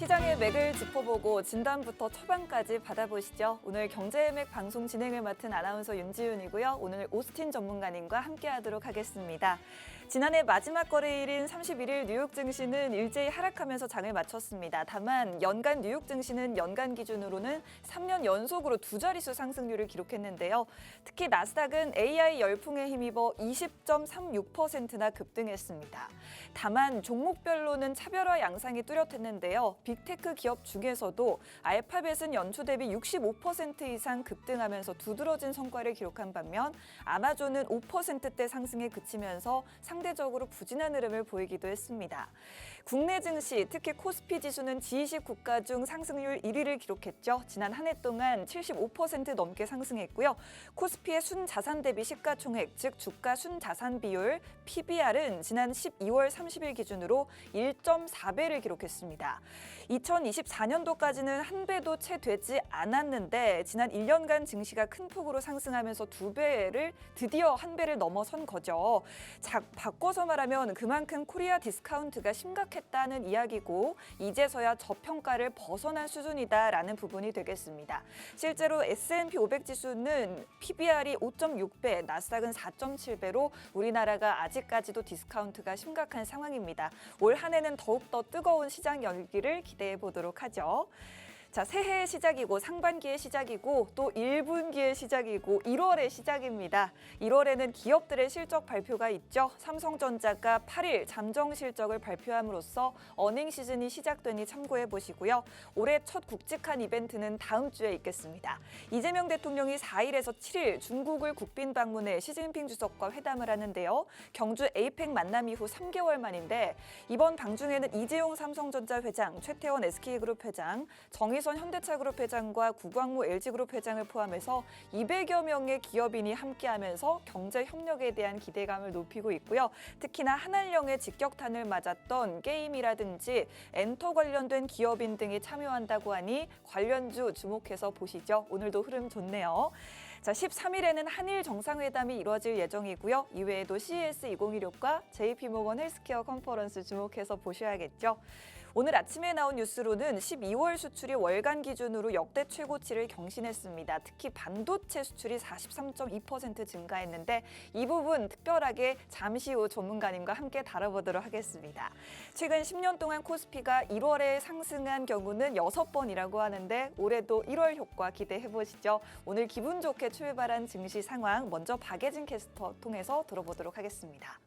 시장의 맥을 짚어보고 진단부터 처방까지 받아보시죠. 오늘 경제의 맥 방송 진행을 맡은 아나운서 윤지윤이고요. 오늘 오스틴 전문가님과 함께하도록 하겠습니다. 지난해 마지막 거래일인 31일 뉴욕 증시는 일제히 하락하면서 장을 마쳤습니다. 다만 연간 뉴욕 증시는 연간 기준으로는 3년 연속으로 두 자릿수 상승률을 기록했는데요. 특히 나스닥은 AI 열풍에 힘입어 20.36%나 급등했습니다. 다만 종목별로는 차별화 양상이 뚜렷했는데요. 빅테크 기업 중에서도 알파벳은 연초 대비 65% 이상 급등하면서 두드러진 성과를 기록한 반면 아마존은 5%대 상승에 그치면서 상대적으로 부진한 흐름을 보이기도 했습니다. 국내 증시, 특히 코스피 지수는 G20 국가 중 상승률 1위를 기록했죠. 지난 한 해 동안 75% 넘게 상승했고요. 코스피의 순자산 대비 시가총액, 즉 주가 순자산 비율, PBR은 지난 12월 30일 기준으로 1.4배를 기록했습니다. 2024년도까지는 한 배도 채 되지 않았는데 지난 1년간 증시가 큰 폭으로 상승하면서 드디어 한 배를 넘어선 거죠. 바꿔서 말하면 그만큼 코리아 디스카운트가 심각했다는 이야기고 이제서야 저평가를 벗어난 수준이다라는 부분이 되겠습니다. 실제로 S&P 500 지수는 PBR이 5.6배, 나스닥은 4.7배로 우리나라가 아직까지도 디스카운트가 심각한 상황입니다. 올 한 해는 더욱더 뜨거운 시장 열기를 기대해 보도록 하죠. 자, 새해의 시작이고 상반기의 시작이고 또 1분기의 시작이고 1월의 시작입니다. 1월에는 기업들의 실적 발표가 있죠. 삼성전자가 8일 잠정 실적을 발표함으로써 어닝 시즌이 시작되니 참고해 보시고요. 올해 첫 굵직한 이벤트는 다음 주에 있겠습니다. 이재명 대통령이 4일에서 7일 중국을 국빈 방문해 시진핑 주석과 회담을 하는데요. 경주 에이펙 만남 이후 3개월 만인데 이번 방중에는 이재용 삼성전자 회장, 최태원 SK그룹 회장, 정의선 현대차그룹 회장과 구광모 LG그룹 회장을 포함해서 200여 명의 기업인이 함께하면서 경제 협력에 대한 기대감을 높이고 있고요. 특히나 한한령의 직격탄을 맞았던 게임이라든지 엔터 관련된 기업인 등이 참여한다고 하니 관련주 주목해서 보시죠. 오늘도 흐름 좋네요. 자, 13일에는 한일 정상회담이 이루어질 예정이고요. 이외에도 CES 2016과 JP모건 헬스케어 컨퍼런스 주목해서 보셔야겠죠. 오늘 아침에 나온 뉴스로는 12월 수출이 월간 기준으로 역대 최고치를 경신했습니다. 특히 반도체 수출이 43.2% 증가했는데 이 부분 특별하게 잠시 후 전문가님과 함께 다뤄보도록 하겠습니다. 최근 10년 동안 코스피가 1월에 상승한 경우는 6번이라고 하는데 올해도 1월 효과 기대해보시죠. 오늘 기분 좋게 출발한 증시 상황 먼저 박예진 캐스터 통해서 들어보도록 하겠습니다.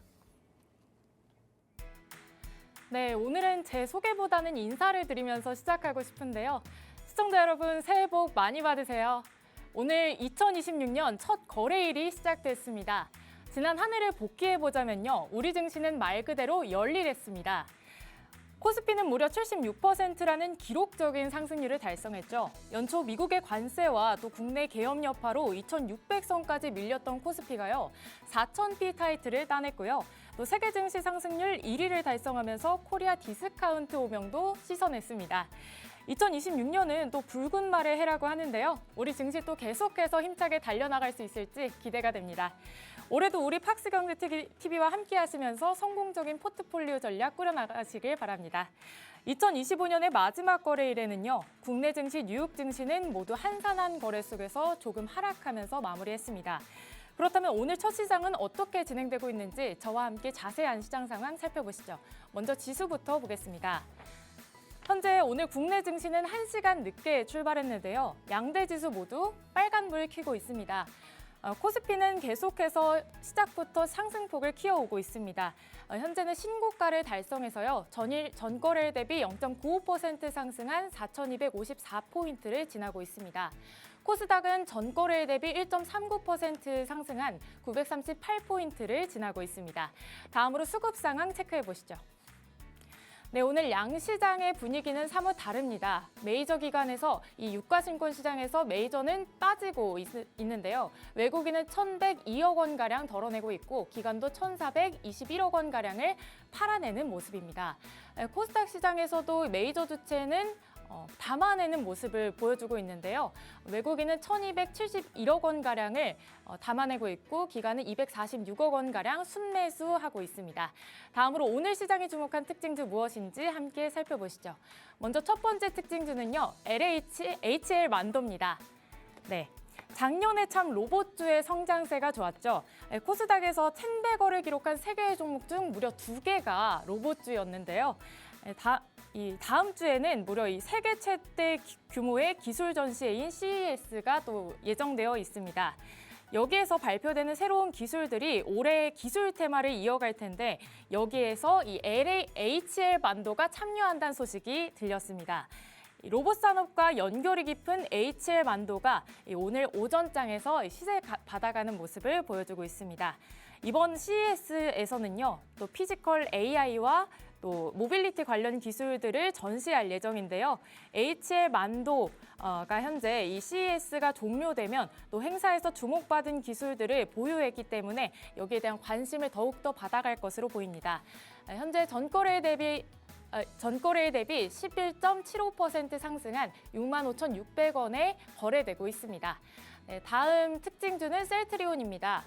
네, 오늘은 제 소개보다는 인사를 드리면서 시작하고 싶은데요. 시청자 여러분, 새해 복 많이 받으세요. 오늘 2026년 첫 거래일이 시작됐습니다. 지난 한 해를 복귀해보자면요. 우리 증시는 말 그대로 열일했습니다. 코스피는 무려 76%라는 기록적인 상승률을 달성했죠. 연초 미국의 관세와 또 국내 계엄 여파로 2,600선까지 밀렸던 코스피가요. 4,000피 타이틀을 따냈고요. 또 세계 증시 상승률 1위를 달성하면서 코리아 디스카운트 호명도 씻어냈습니다. 2026년은 또 붉은 말의 해라고 하는데요. 우리 증시 또 계속해서 힘차게 달려나갈 수 있을지 기대가 됩니다. 올해도 우리 팍스경제TV와 함께 하시면서 성공적인 포트폴리오 전략 꾸려나가시길 바랍니다. 2025년의 마지막 거래일에는요. 국내 증시, 뉴욕 증시는 모두 한산한 거래 속에서 조금 하락하면서 마무리했습니다. 그렇다면 오늘 첫 시장은 어떻게 진행되고 있는지 저와 함께 자세한 시장 상황 살펴보시죠. 먼저 지수부터 보겠습니다. 현재 오늘 국내 증시는 1시간 늦게 출발했는데요. 양대 지수 모두 빨간불을 켜고 있습니다. 코스피는 계속해서 시작부터 상승폭을 키워오고 있습니다. 현재는 신고가를 달성해서요. 전 거래일 대비 0.95% 상승한 4,254포인트를 지나고 있습니다. 코스닥은 전 거래일 대비 1.39% 상승한 938포인트를 지나고 있습니다. 다음으로 수급 상황 체크해 보시죠. 네, 오늘 양시장의 분위기는 사뭇 다릅니다. 메이저 기관에서 이 유가증권 시장에서 메이저는 빠지고 있는데요. 외국인은 1,102억 원가량 덜어내고 있고 기관도 1,421억 원가량을 팔아내는 모습입니다. 코스닥 시장에서도 메이저 주체는 담아내는 모습을 보여주고 있는데요. 외국인은 1,271억 원가량을 담아내고 있고 기관은 246억 원가량 순매수하고 있습니다. 다음으로 오늘 시장이 주목한 특징주 무엇인지 함께 살펴보시죠. 먼저 첫 번째 특징주는요. HL 만도입니다. 네. 작년에 참 로봇주의 성장세가 좋았죠. 코스닥에서 1,100억을 기록한 3개의 종목 중 무려 2개가 로봇주였는데요. 다음 주에는 무려 이 세계 최대 규모의 기술 전시회인 CES가 또 예정되어 있습니다. 여기에서 발표되는 새로운 기술들이 올해의 기술 테마를 이어갈 텐데 여기에서 이 HL 만도가 참여한다는 소식이 들렸습니다. 로봇 산업과 연결이 깊은 HL 만도가 오늘 오전장에서 시세 받아가는 모습을 보여주고 있습니다. 이번 CES에서는요, 또 피지컬 AI와 또 모빌리티 관련 기술들을 전시할 예정인데요. HL 만도가 현재 이 CES가 종료되면 또 행사에서 주목받은 기술들을 보유했기 때문에 여기에 대한 관심을 더욱더 받아갈 것으로 보입니다. 현재 전거래일 대비 11.75% 상승한 65,600원에 거래되고 있습니다. 네, 다음 특징주는 셀트리온입니다.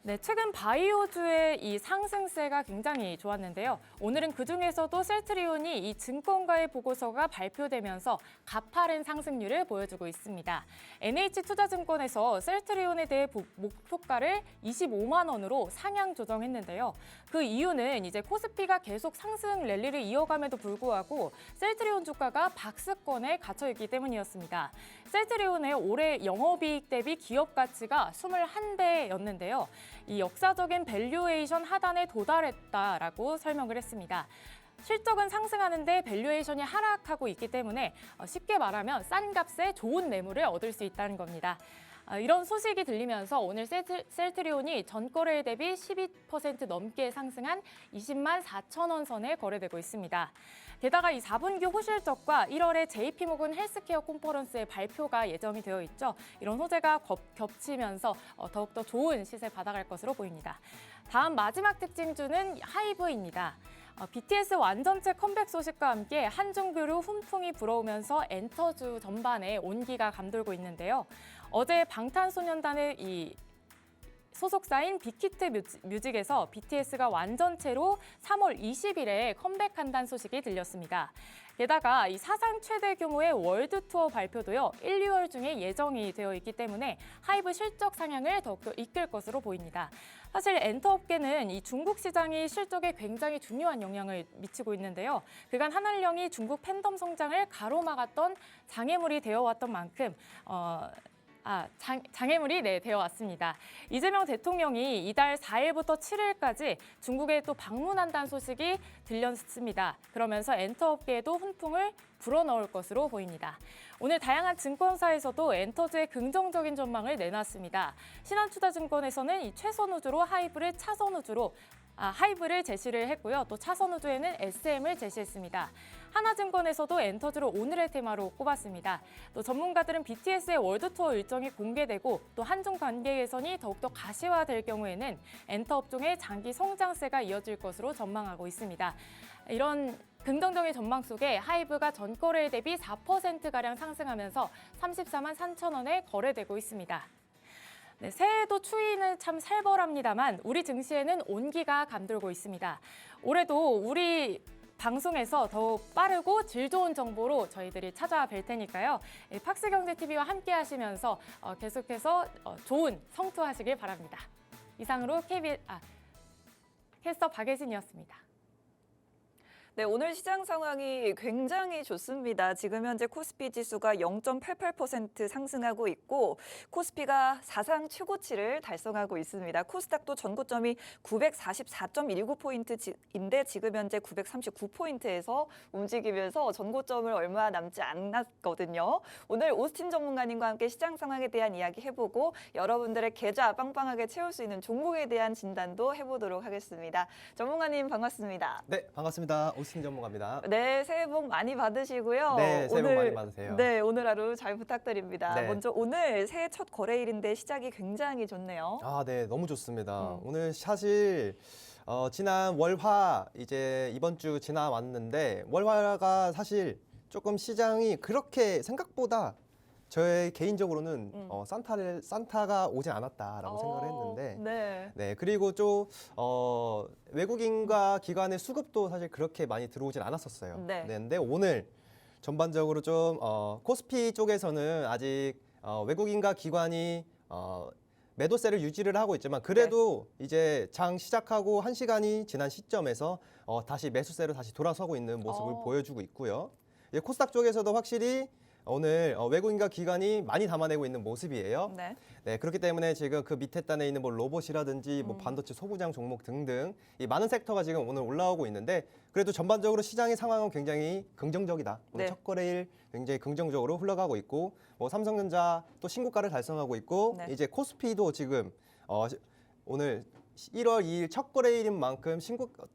네, 최근 바이오주의 이 상승세가 굉장히 좋았는데요. 오늘은 그중에서도 셀트리온이 이 증권가의 보고서가 발표되면서 가파른 상승률을 보여주고 있습니다. NH투자증권에서 셀트리온에 대해 목표가를 25만 원으로 상향 조정했는데요. 그 이유는 이제 코스피가 계속 상승 랠리를 이어감에도 불구하고 셀트리온 주가가 박스권에 갇혀 있기 때문이었습니다. 셀트리온의 올해 영업이익 대비 기업 가치가 21배였는데요. 이 역사적인 밸류에이션 하단에 도달했다라고 설명을 했습니다. 실적은 상승하는데 밸류에이션이 하락하고 있기 때문에 쉽게 말하면 싼 값에 좋은 매물을 얻을 수 있다는 겁니다. 이런 소식이 들리면서 오늘 셀트리온이 전거래일 대비 12% 넘게 상승한 20만 4천 원 선에 거래되고 있습니다. 게다가 이 4분기 호실적과 1월에 JP모건 헬스케어 컨퍼런스의 발표가 예정이 되어 있죠. 이런 호재가 겹치면서 더욱더 좋은 시세 받아갈 것으로 보입니다. 다음 마지막 특징주는 하이브입니다. BTS 완전체 컴백 소식과 함께 한중교류 훈풍이 불어오면서 엔터주 전반에 온기가 감돌고 있는데요. 어제 방탄소년단의 이 소속사인 빅히트 뮤직에서 BTS가 완전체로 3월 20일에 컴백한다는 소식이 들렸습니다. 게다가 이 사상 최대 규모의 월드 투어 발표도요. 1, 2월 중에 예정이 되어 있기 때문에 하이브 실적 상향을 더욱더 이끌 것으로 보입니다. 사실 엔터업계는 이 중국 시장이 실적에 굉장히 중요한 영향을 미치고 있는데요. 그간 한한령이 중국 팬덤 성장을 가로막았던 장애물이 되어왔던 만큼 장애물이 되어 왔습니다. 이재명 대통령이 이달 4일부터 7일까지 중국에 또 방문한다는 소식이 들렸습니다. 그러면서 엔터업계에도 훈풍을 불어넣을 것으로 보입니다. 오늘 다양한 증권사에서도 엔터주의 긍정적인 전망을 내놨습니다. 신한투자증권에서는 이 최선우주로 하이브를 제시를 했고요. 또 차선우주에는 SM을 제시했습니다. 하나증권에서도 엔터주를 오늘의 테마로 꼽았습니다. 또 전문가들은 BTS의 월드투어 일정이 공개되고 또 한중 관계 개선이 더욱더 가시화될 경우에는 엔터 업종의 장기 성장세가 이어질 것으로 전망하고 있습니다. 이런 긍정적인 전망 속에 하이브가 전거래일 대비 4%가량 상승하면서 34만 3천 원에 거래되고 있습니다. 네, 새해도 추위는 참 살벌합니다만 우리 증시에는 온기가 감돌고 있습니다. 올해도 우리 방송에서 더욱 빠르고 질 좋은 정보로 저희들이 찾아뵐 테니까요. 팍스경제TV와 함께 하시면서 계속해서 좋은 성투하시길 바랍니다. 이상으로 캐스터 박예진이었습니다. 네, 오늘 시장 상황이 굉장히 좋습니다. 지금 현재 코스피 지수가 0.88% 상승하고 있고 코스피가 사상 최고치를 달성하고 있습니다. 코스닥도 전고점이 944.19포인트인데 지금 현재 939포인트에서 움직이면서 전고점을 얼마 남지 않았거든요. 오늘 오스틴 전문가님과 함께 시장 상황에 대한 이야기 해보고 여러분들의 계좌 빵빵하게 채울 수 있는 종목에 대한 진단도 해보도록 하겠습니다. 전문가님 반갑습니다. 네, 반갑습니다. 오스틴 전문가입니다. 네, 새해 복 많이 받으시고요. 네, 새해 복 많이 받으세요. 네, 오늘 하루 잘 부탁드립니다. 네. 먼저 오늘 새해 첫 거래일인데 시작이 굉장히 좋네요. 네, 너무 좋습니다. 오늘 사실 지난 월화 이제 이번 주 지나왔는데 월화가 사실 조금 시장이 그렇게 생각보다 저의 개인적으로는 산타가 오지 않았다라고 생각을 했는데 네. 네, 그리고 좀 외국인과 기관의 수급도 사실 그렇게 많이 들어오진 않았었어요. 네. 근데 오늘 전반적으로 좀 코스피 쪽에서는 아직 외국인과 기관이 매도세를 유지를 하고 있지만 그래도 이제 장 시작하고 1시간이 지난 시점에서 다시 매수세로 다시 돌아서고 있는 모습을 보여주고 있고요. 이제 코스닥 쪽에서도 확실히 오늘 외국인과 기관이 많이 담아내고 있는 모습이에요. 네. 네, 그렇기 때문에 지금 그 밑에 단에 있는 뭐 로봇이라든지 뭐 반도체 소부장 종목 등등 이 많은 섹터가 지금 오늘 올라오고 있는데 그래도 전반적으로 시장의 상황은 굉장히 긍정적이다. 오늘 네. 첫 거래일 굉장히 긍정적으로 흘러가고 있고 뭐 삼성전자 또 신고가를 달성하고 있고 네. 이제 코스피도 지금 오늘 1월 2일 첫 거래일인 만큼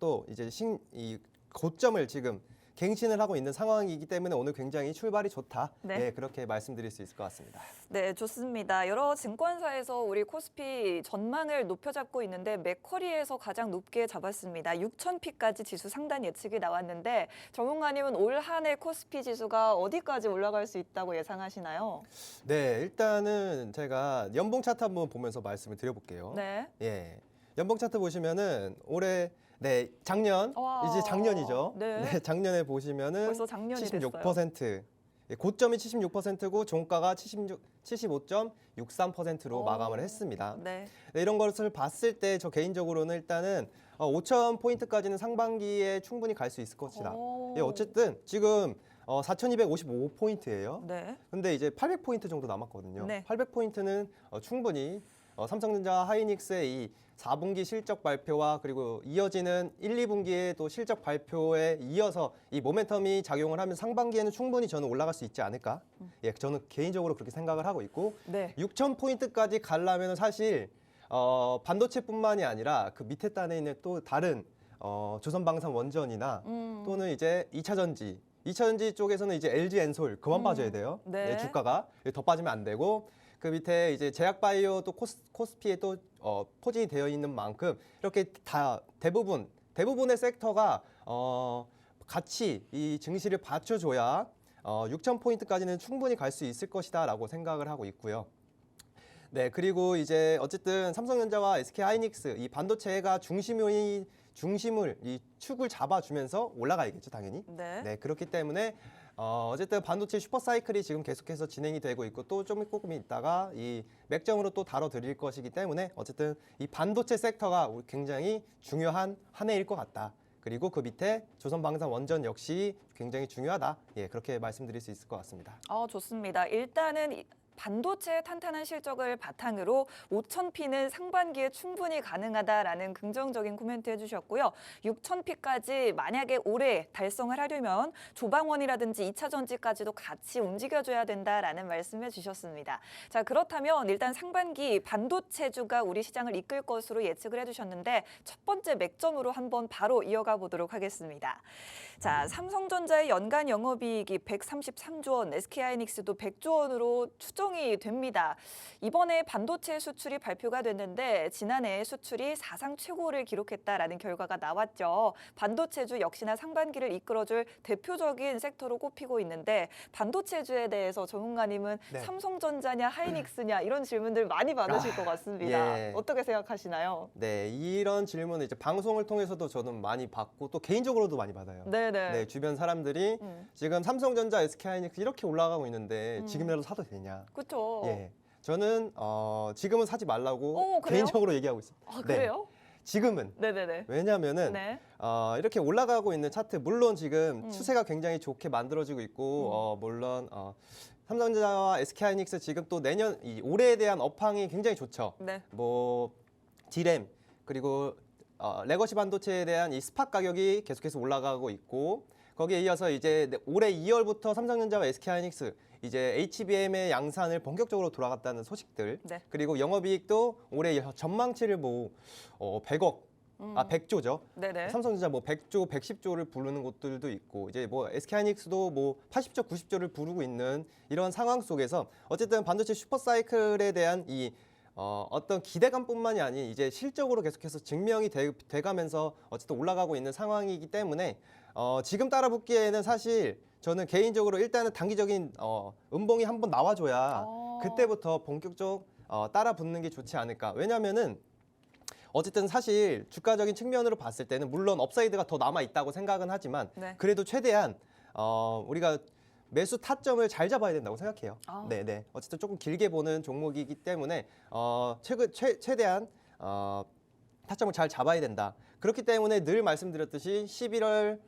또 이제 이 고점을 지금 갱신을 하고 있는 상황이기 때문에 오늘 굉장히 출발이 좋다. 네. 네, 그렇게 말씀드릴 수 있을 것 같습니다. 네, 좋습니다. 여러 증권사에서 우리 코스피 전망을 높여잡고 있는데 맥쿼리에서 가장 높게 잡았습니다. 6,000피까지 지수 상단 예측이 나왔는데 전문가님은 올 한 해 코스피 지수가 어디까지 올라갈 수 있다고 예상하시나요? 네, 일단은 제가 연봉 차트 한번 보면서 말씀을 드려볼게요. 네. 예, 연봉 차트 보시면은 올해 작년 와. 이제 작년이죠. 네. 작년에 보시면은 벌써 작년이 76%. 고점이 76%고 종가가 75.63%로 마감을 했습니다. 네. 네, 이런 것을 봤을 때 저 개인적으로는 일단은 5,000포인트까지는 상반기에 충분히 갈 수 있을 것이다. 예, 어쨌든 지금 4,255포인트예요. 네. 근데 이제 800포인트 정도 남았거든요. 네. 800포인트는 충분히 삼성전자 하이닉스의 이 4분기 실적 발표와 그리고 이어지는 1, 2분기의 또 실적 발표에 이어서 이 모멘텀이 작용을 하면 상반기에는 충분히 저는 올라갈 수 있지 않을까? 예, 저는 개인적으로 그렇게 생각을 하고 있고 네. 6,000포인트까지 가려면 사실 반도체뿐만이 아니라 그 밑에 단에 있는 또 다른 조선방산 원전이나 또는 이제 2차전지 쪽에서는 이제 LG엔솔 그만 빠져야 돼요. 네. 주가가 더 빠지면 안 되고 그 밑에 이제 제약바이오 또 코스피에 또 포진이 되어 있는 만큼 이렇게 다 대부분의 섹터가 같이 이 증시를 받쳐줘야 6,000포인트까지는 충분히 갈 수 있을 것이다라고 생각을 하고 있고요. 네, 그리고 이제 어쨌든 삼성전자와 SK하이닉스 이 반도체가 중심을 이 축을 잡아주면서 올라가야겠죠, 당연히. 네. 네, 그렇기 때문에 어쨌든 반도체 슈퍼사이클이 지금 계속해서 진행이 되고 있고 또 조금 있다가 이 맥점으로 또 다뤄드릴 것이기 때문에 어쨌든 이 반도체 섹터가 굉장히 중요한 한 해일 것 같다. 그리고 그 밑에 조선방산 원전 역시 굉장히 중요하다. 예, 그렇게 말씀드릴 수 있을 것 같습니다. 좋습니다. 일단은 반도체의 탄탄한 실적을 바탕으로 5,000피는 상반기에 충분히 가능하다라는 긍정적인 코멘트 해주셨고요. 6,000피까지 만약에 올해 달성을 하려면 조방원이라든지 2차전지까지도 같이 움직여줘야 된다라는 말씀해 주셨습니다. 자, 그렇다면 일단 상반기 반도체주가 우리 시장을 이끌 것으로 예측을 해주셨는데 첫 번째 맥점으로 한번 바로 이어가 보도록 하겠습니다. 자, 삼성전자의 연간 영업이익이 133조 원, SK하이닉스도 100조 원으로 추정이 됩니다. 이번에 반도체 수출이 발표가 됐는데 지난해 수출이 사상 최고를 기록했다라는 결과가 나왔죠. 반도체주 역시나 상반기를 이끌어줄 대표적인 섹터로 꼽히고 있는데 반도체주에 대해서 전문가님은 네. 삼성전자냐 하이닉스냐 이런 질문들 많이 받으실 것 같습니다. 예. 어떻게 생각하시나요? 네, 이런 질문을 이제 방송을 통해서도 저는 많이 받고 또 개인적으로도 많이 받아요. 네네. 네, 주변 사람들이 지금 삼성전자, SK하이닉스 이렇게 올라가고 있는데 지금이라도 사도 되냐? 그렇죠. 예, 저는 지금은 사지 말라고 그래요? 개인적으로 얘기하고 있습니다. 아, 그래요? 지금은 네네네. 왜냐하면은 네. 이렇게 올라가고 있는 차트 물론 지금 추세가 굉장히 좋게 만들어지고 있고 물론 삼성전자와 SK하이닉스 지금 또 올해에 대한 업황이 굉장히 좋죠. 네. 뭐 디램 그리고 레거시 반도체에 대한 이 스팟 가격이 계속해서 올라가고 있고 거기에 이어서 이제 올해 2월부터 삼성전자와 SK하이닉스 이제 HBM의 양산을 본격적으로 돌아갔다는 소식들 네. 그리고 영업이익도 올해 전망치를 100조죠. 네네. 삼성전자 100조, 110조를 부르는 곳들도 있고 이제 SK하이닉스도 80조, 90조를 부르고 있는 이런 상황 속에서 어쨌든 반도체 슈퍼사이클에 대한 이 어떤 기대감뿐만이 아닌 이제 실적으로 계속해서 증명이 돼가면서 어쨌든 올라가고 있는 상황이기 때문에 지금 따라붙기에는 사실 저는 개인적으로 일단은 단기적인 음봉이 한번 나와줘야 어. 그때부터 본격적 따라 붙는 게 좋지 않을까. 왜냐면은 어쨌든 사실 주가적인 측면으로 봤을 때는 물론 업사이드가 더 남아 있다고 생각은 하지만 네. 그래도 최대한 우리가 매수 타점을 잘 잡아야 된다고 생각해요. 아. 네네. 어쨌든 조금 길게 보는 종목이기 때문에 최대한 타점을 잘 잡아야 된다. 그렇기 때문에 늘 말씀드렸듯이 11월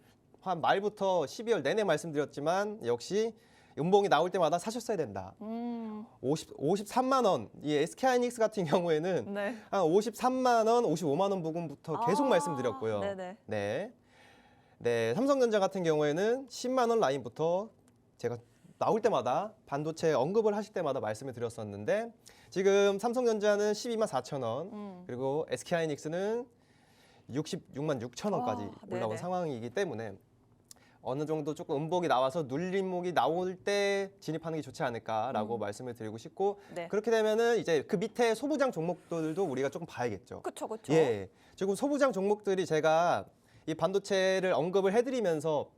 한 말부터 12월 내내 말씀드렸지만 역시 음봉이 나올 때마다 사셨어야 된다. 53만 원, 이 SK하이닉스 같은 경우에는 네. 한 53만 원, 55만 원 부근부터 계속 아, 말씀드렸고요. 네네. 네. 네, 삼성전자 같은 경우에는 10만 원 라인부터 제가 나올 때마다 반도체 언급을 하실 때마다 말씀을 드렸었는데 지금 삼성전자는 12만 4천 원, 그리고 SK하이닉스는 66만 6천 원까지 올라온 네네. 상황이기 때문에 어느 정도 조금 음봉이 나와서 눌림목이 나올 때 진입하는 게 좋지 않을까라고 말씀을 드리고 싶고 네. 그렇게 되면은 이제 그 밑에 소부장 종목들도 우리가 조금 봐야겠죠. 그렇죠, 그렇죠. 예, 지금 소부장 종목들이 제가 이 반도체를 언급을 해드리면서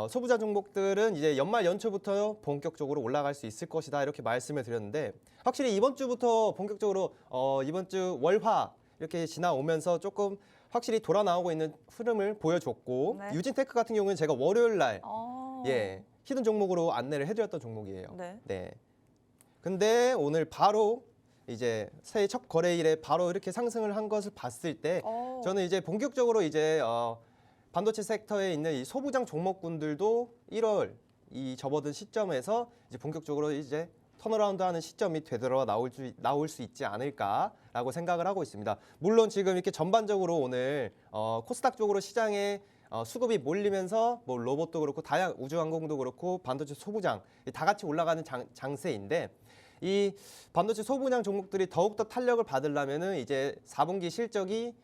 소부장 종목들은 이제 연말 연초부터 본격적으로 올라갈 수 있을 것이다 이렇게 말씀을 드렸는데 확실히 이번 주부터 본격적으로 이번 주 월화 이렇게 지나오면서 조금 확실히 돌아 나오고 있는 흐름을 보여줬고 네. 유진테크 같은 경우는 제가 월요일 날 어. 예, 히든 종목으로 안내를 해드렸던 종목이에요. 네. 네. 근데 오늘 바로 이제 새해 첫 거래일에 바로 이렇게 상승을 한 것을 봤을 때 어. 저는 이제 본격적으로 이제 반도체 섹터에 있는 이 소부장 종목군들도 1월 이 접어든 시점에서 이제 본격적으로 이제 턴어라운드하는 시점이 되돌아 나올 수 있지 않을까라고 생각을 하고 있습니다. 물론 지금 이렇게 전반적으로 오늘 코스닥 쪽으로 시장에 수급이 몰리면서 뭐 로봇도 그렇고 우주항공도 그렇고 반도체 소부장 다 같이 올라가는 장세인데 이 반도체 소부장 종목들이 더욱더 탄력을 받으려면은 이제 4분기 실적이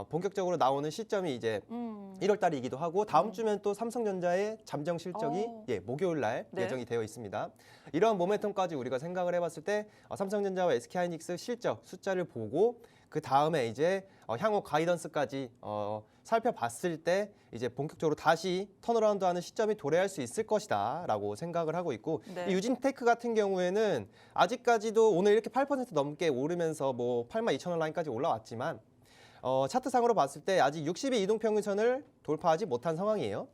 본격적으로 나오는 시점이 이제 1월 달이기도 하고 다음 주면 또 삼성전자의 잠정 실적이 예, 목요일 날 네. 예정이 되어 있습니다. 이러한 모멘텀까지 우리가 생각을 해봤을 때 삼성전자와 SK하이닉스 실적 숫자를 보고 그 다음에 이제 향후 가이던스까지 살펴봤을 때 이제 본격적으로 다시 턴어라운드하는 시점이 도래할 수 있을 것이다라고 생각을 하고 있고 네. 이 유진테크 같은 경우에는 아직까지도 오늘 이렇게 8% 넘게 오르면서 뭐 82,000원 라인까지 올라왔지만 차트상으로 봤을 때 아직 60의 이동평균선을 돌파하지 못한 상황이에요.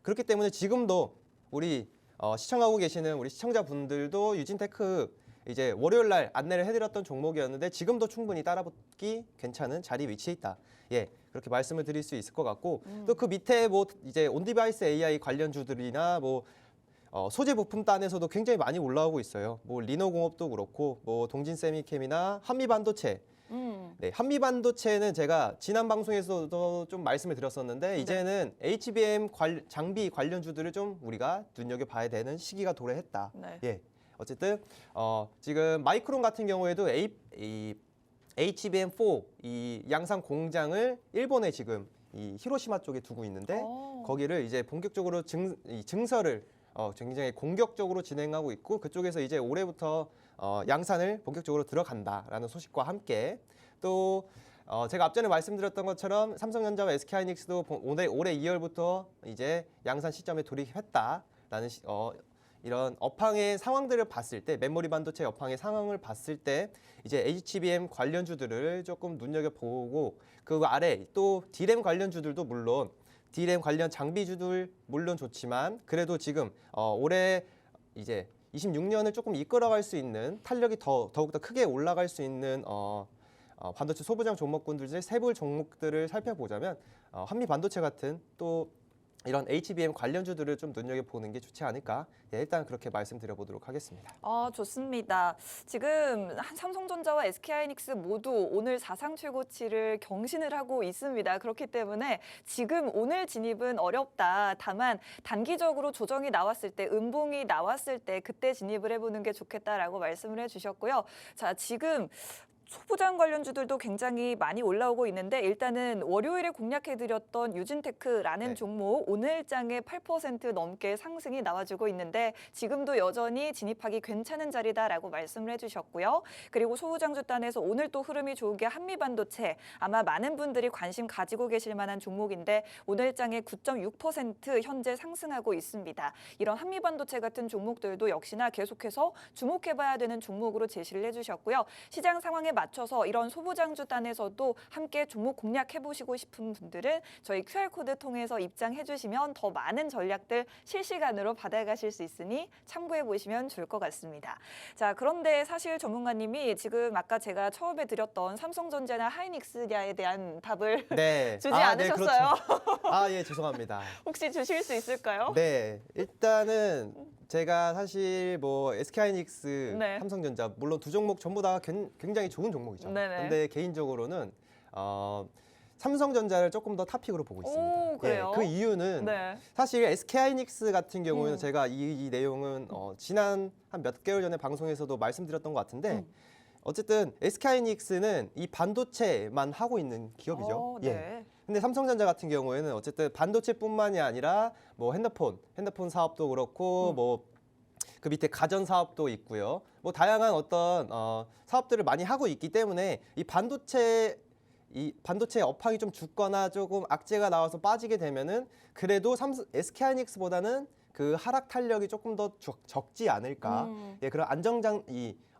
그렇기 때문에 지금도 우리 시청하고 계시는 우리 시청자분들도 유진테크 이제 월요일 날 안내를 해드렸던 종목이었는데 지금도 충분히 따라붙기 괜찮은 자리 위치에 있다. 예, 그렇게 말씀을 드릴 수 있을 것 같고 또 그 밑에 뭐 이제 온디바이스 AI 관련주들이나 뭐 소재 부품 단에서도 굉장히 많이 올라오고 있어요. 뭐 리노공업도 그렇고 뭐 동진세미캠이나 한미반도체. 네, 한미반도체는 제가 지난 방송에서도 좀 말씀을 드렸었는데 이제는 HBM 장비 관련주들을 좀 우리가 눈여겨봐야 되는 시기가 도래했다. 네. 예, 어쨌든 지금 마이크론 같은 경우에도 이 HBM4 이 양산 공장을 일본에 지금 이 히로시마 쪽에 두고 있는데 거기를 이제 본격적으로 증설을 굉장히 공격적으로 진행하고 있고 그쪽에서 이제 올해부터 양산을 본격적으로 들어간다라는 소식과 함께 또 제가 앞전에 말씀드렸던 것처럼 삼성전자와 SK하이닉스도 올해 2월부터 이제 양산 시점에 돌입했다라는 이런 업황의 상황들을 봤을 때 메모리 반도체 업황의 상황을 봤을 때 이제 HBM 관련주들을 조금 눈여겨보고 그 아래 또 D램 관련주들도 물론 D램 관련 장비주들 물론 좋지만 그래도 지금 올해 이제 26년을 조금 이끌어갈 수 있는 탄력이 더욱더 크게 올라갈 수 있는 반도체 소부장 종목군들의 세부 종목들을 살펴보자면 한미 반도체 같은 또 이런 HBM 관련주들을 좀 눈여겨보는 게 좋지 않을까? 예, 일단 그렇게 말씀드려보도록 하겠습니다. 좋습니다. 지금 삼성전자와 SK하이닉스 모두 오늘 사상 최고치를 경신을 하고 있습니다. 그렇기 때문에 지금 오늘 진입은 어렵다. 다만 단기적으로 조정이 나왔을 때, 음봉이 나왔을 때 그때 진입을 해보는 게 좋겠다라고 말씀을 해주셨고요. 자, 지금 소부장 관련주들도 굉장히 많이 올라오고 있는데 일단은 월요일에 공략해드렸던 유진테크라는 네. 종목 오늘장에 8% 넘게 상승이 나와주고 있는데 지금도 여전히 진입하기 괜찮은 자리다라고 말씀을 해주셨고요. 그리고 소부장주 단에서 오늘 또 흐름이 좋은 게 한미반도체 아마 많은 분들이 관심 가지고 계실 만한 종목인데 오늘장에 9.6% 현재 상승하고 있습니다. 이런 한미반도체 같은 종목들도 역시나 계속해서 주목해봐야 되는 종목으로 제시를 해주셨고요. 시장 상황에 맞춰서 이런 소부장주 단에서도 함께 종목 공략해보시고 싶은 분들은 저희 QR코드 통해서 입장해주시면 더 많은 전략들 실시간으로 받아가실 수 있으니 참고해보시면 좋을 것 같습니다. 자, 그런데 사실 전문가님이 지금 아까 제가 처음에 드렸던 삼성전자나 하이닉스냐에 대한 답을 네. 주지 네, 않으셨어요. 그렇죠. 아, 예, 죄송합니다. 혹시 주실 수 있을까요? 네, 일단은 제가 사실 뭐 SK하이닉스, 네. 삼성전자 물론 두 종목 전부 다 굉장히 좋은 종목이죠. 네네. 근데 개인적으로는 삼성전자를 조금 더 탑픽으로 보고 있습니다. 오, 그래요? 예, 그 이유는 네. 사실 SK하이닉스 같은 경우에는 음. 제가 이 내용은 지난 한 몇 개월 전에 방송에서도 말씀드렸던 것 같은데 어쨌든 SK하이닉스는 이 반도체만 하고 있는 기업이죠. 예. 네. 근데 삼성전자 같은 경우에는 어쨌든 반도체뿐만이 아니라 뭐 핸드폰 사업도 그렇고 뭐 그 밑에 가전 사업도 있고요. 뭐 다양한 어떤 사업들을 많이 하고 있기 때문에 이 반도체 업황이 좀 죽거나 조금 악재가 나와서 빠지게 되면은 그래도 SK하이닉스보다는 그 하락 탄력이 조금 더 적지 않을까. 예, 그런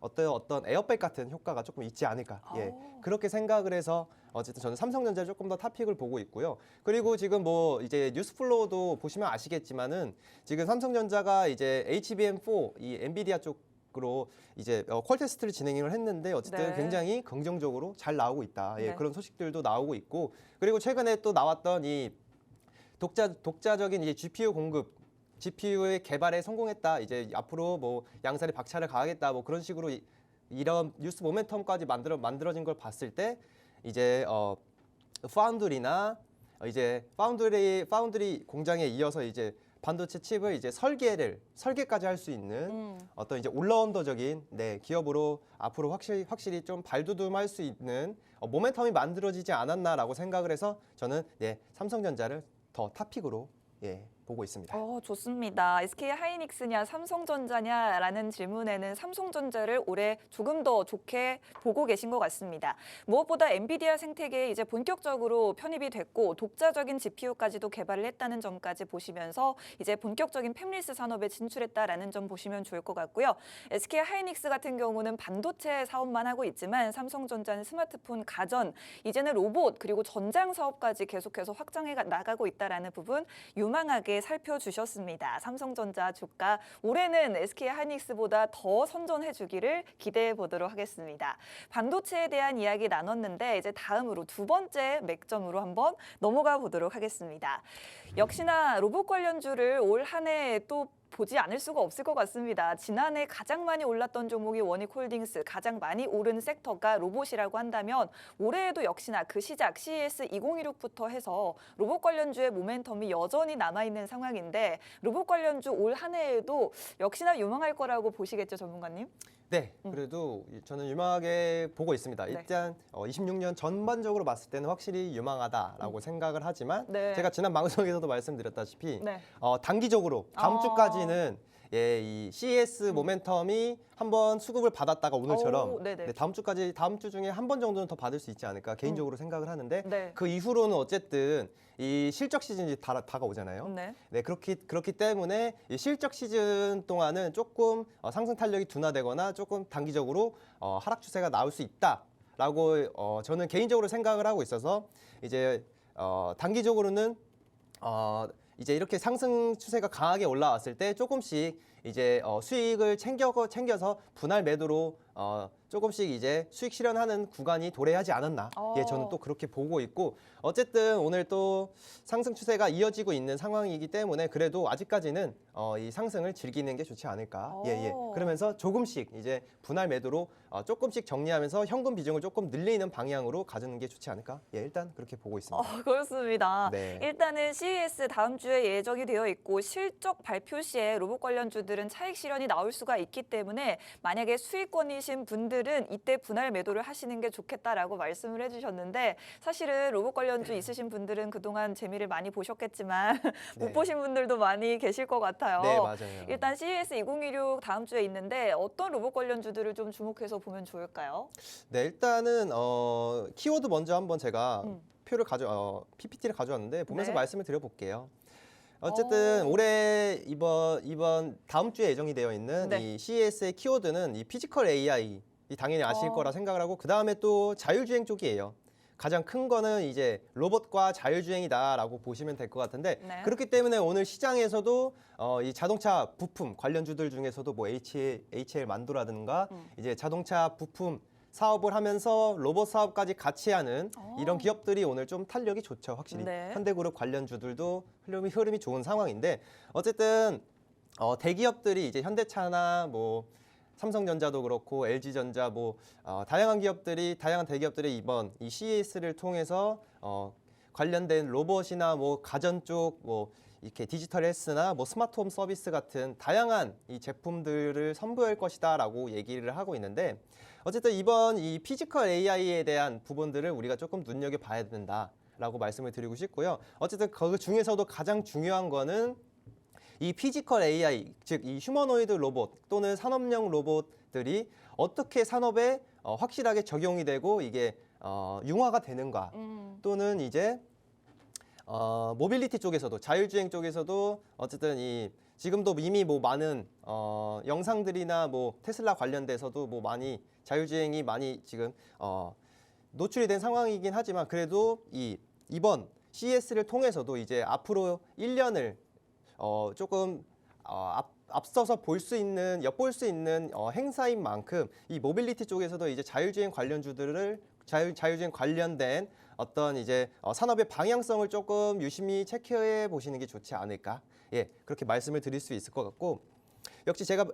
어떤 에어백 같은 효과가 조금 있지 않을까. 예, 그렇게 생각을 해서 어쨌든 저는 삼성전자를 조금 더 탑픽을 보고 있고요. 그리고 지금 뭐 이제 뉴스플로우도 보시면 아시겠지만은 지금 삼성전자가 이제 HBM4 이 엔비디아 쪽으로 이제 퀄 테스트를 진행을 했는데 어쨌든 네. 굉장히 긍정적으로 잘 나오고 있다. 예, 네. 그런 소식들도 나오고 있고 그리고 최근에 또 나왔던 이 독자적인 이제 GPU의 개발에 성공했다. 이제 앞으로 뭐 양산에 박차를 가하겠다. 뭐 그런 식으로 이런 뉴스 모멘텀까지 만들어진 걸 봤을 때 이제 파운드리나 이제 파운드리 공장에 이어서 이제 반도체 칩을 이제 설계까지 할 수 있는 어떤 이제 올라운더적인 기업으로 앞으로 확실히 좀 발돋움할 수 있는 모멘텀이 만들어지지 않았나라고 생각을 해서 저는 삼성전자를 더 탑픽으로 보고 있습니다. 좋습니다. SK 하이닉스냐 삼성전자냐라는 질문에는 삼성전자를 올해 조금 더 좋게 보고 계신 것 같습니다. 무엇보다 엔비디아 생태계에 이제 본격적으로 편입이 됐고 독자적인 GPU까지도 개발을 했다는 점까지 보시면서 이제 본격적인 팹리스 산업에 진출했다라는 점 보시면 좋을 것 같고요. SK 하이닉스 같은 경우는 반도체 사업만 하고 있지만 삼성전자는 스마트폰, 가전, 이제는 로봇 그리고 전장 사업까지 계속해서 확장해 나가고 있다라는 부분 유망하게 살펴주셨습니다. 삼성전자 주가 올해는 SK 하이닉스보다 더 선전해 주기를 기대해 보도록 하겠습니다. 반도체에 대한 이야기 나눴는데 이제 다음으로 두 번째 맥점으로 한번 넘어가 보도록 하겠습니다. 역시나 로봇 관련주를 올 한 해 또 보지 않을 수가 없을 것 같습니다. 지난해 가장 많이 올랐던 종목이 원익홀딩스, 가장 많이 오른 섹터가 로봇이라고 한다면 올해에도 역시나 그 시작 CES 2016부터 해서 로봇 관련주의 모멘텀이 여전히 남아있는 상황인데 로봇 관련주 올 한 해에도 역시나 유망할 거라고 보시겠죠, 전문가님? 네, 그래도 저는 유망하게 보고 있습니다. 네. 일단 26년 전반적으로 봤을 때는 확실히 유망하다라고 생각을 하지만 네. 제가 지난 방송에서도 말씀드렸다시피 네. 단기적으로 다음 주까지는 이 CES 모멘텀이 한번 수급을 받았다가 오늘처럼 네네. 다음 주 중에 한 번 정도는 더 받을 수 있지 않을까 개인적으로 생각을 하는데 네. 그 이후로는 어쨌든 이 실적 시즌이 다가오잖아요. 네. 네, 그렇기 때문에 이 실적 시즌 동안은 조금 상승 탄력이 둔화되거나 조금 단기적으로 하락 추세가 나올 수 있다라고 저는 개인적으로 생각을 하고 있어서 이제 단기적으로는 이제 이렇게 상승 추세가 강하게 올라왔을 때 조금씩 이제 수익을 챙겨서 분할 매도로 조금씩 이제 수익 실현하는 구간이 도래하지 않았나. 예, 저는 또 그렇게 보고 있고 어쨌든 오늘 또 상승 추세가 이어지고 있는 상황이기 때문에 그래도 아직까지는 이 상승을 즐기는 게 좋지 않을까. 예. 그러면서 조금씩 이제 분할 매도로 조금씩 정리하면서 현금 비중을 조금 늘리는 방향으로 가주는 게 좋지 않을까. 예, 일단 그렇게 보고 있습니다. 그렇습니다. 네. 일단은 CES 다음 주에 예정이 되어 있고 실적 발표 시에 로봇 관련주들은 차익 실현이 나올 수가 있기 때문에 만약에 수익권이신 있으신 분들은 이때 분할 매도를 하시는 게 좋겠다라고 말씀을 해주셨는데 사실은 로봇 관련주 있으신 분들은 그동안 재미를 많이 보셨겠지만 못 네. 보신 분들도 많이 계실 것 같아요. 네, 맞아요. 일단 CES 2016 다음 주에 있는데 어떤 로봇 관련주들을 좀 주목해서 보면 좋을까요? 네, 일단은 키워드 먼저 한번 제가 PPT를 가져왔는데 보면서 네. 말씀을 드려볼게요. 어쨌든 올해 이번 다음 주에 예정이 되어 있는 네. 이 CES의 키워드는 이 피지컬 AI 이 당연히 아실 거라 생각을 하고 그 다음에 또 자율주행 쪽이에요. 가장 큰 거는 이제 로봇과 자율주행이다라고 보시면 될 것 같은데 네. 그렇기 때문에 오늘 시장에서도 이 자동차 부품 관련주들 중에서도 뭐 HL 만도라든가 이제 자동차 부품 사업을 하면서 로봇 사업까지 같이 하는 이런 기업들이 오늘 좀 탄력이 좋죠. 확실히 네. 현대그룹 관련주들도 흐름이 좋은 상황인데 어쨌든 대기업들이 이제 현대차나 뭐 삼성전자도 그렇고 LG전자 뭐 다양한 대기업들이 이번 이 CES를 통해서 관련된 로봇이나 뭐 가전 쪽 뭐 이렇게 디지털 헬스나 뭐 스마트홈 서비스 같은 다양한 이 제품들을 선보일 것이다라고 얘기를 하고 있는데 어쨌든 이번 이 피지컬 AI에 대한 부분들을 우리가 조금 눈여겨봐야 된다라고 말씀을 드리고 싶고요. 어쨌든 그 중에서도 가장 중요한 거는 이 피지컬 AI, 즉 이 휴머노이드 로봇 또는 산업용 로봇들이 어떻게 산업에 확실하게 적용이 되고 이게 융화가 되는가 또는 이제 모빌리티 쪽에서도 자율주행 쪽에서도 어쨌든 지금도 이미 뭐 많은 영상들이나 뭐 테슬라 관련돼서도 뭐 많이 자율주행이 많이 지금 노출이 된 상황이긴 하지만 그래도 이번 CES를 통해서도 이제 앞으로 1년을 조금 앞서서 엿볼 수 있는 행사인 만큼 이 모빌리티 쪽에서도 이제 자율주행 관련된 어떤 이제 산업의 방향성을 조금 유심히 체크해 보시는 게 좋지 않을까? 예, 그렇게 말씀을 드릴 수 있을 것 같고 역시 제가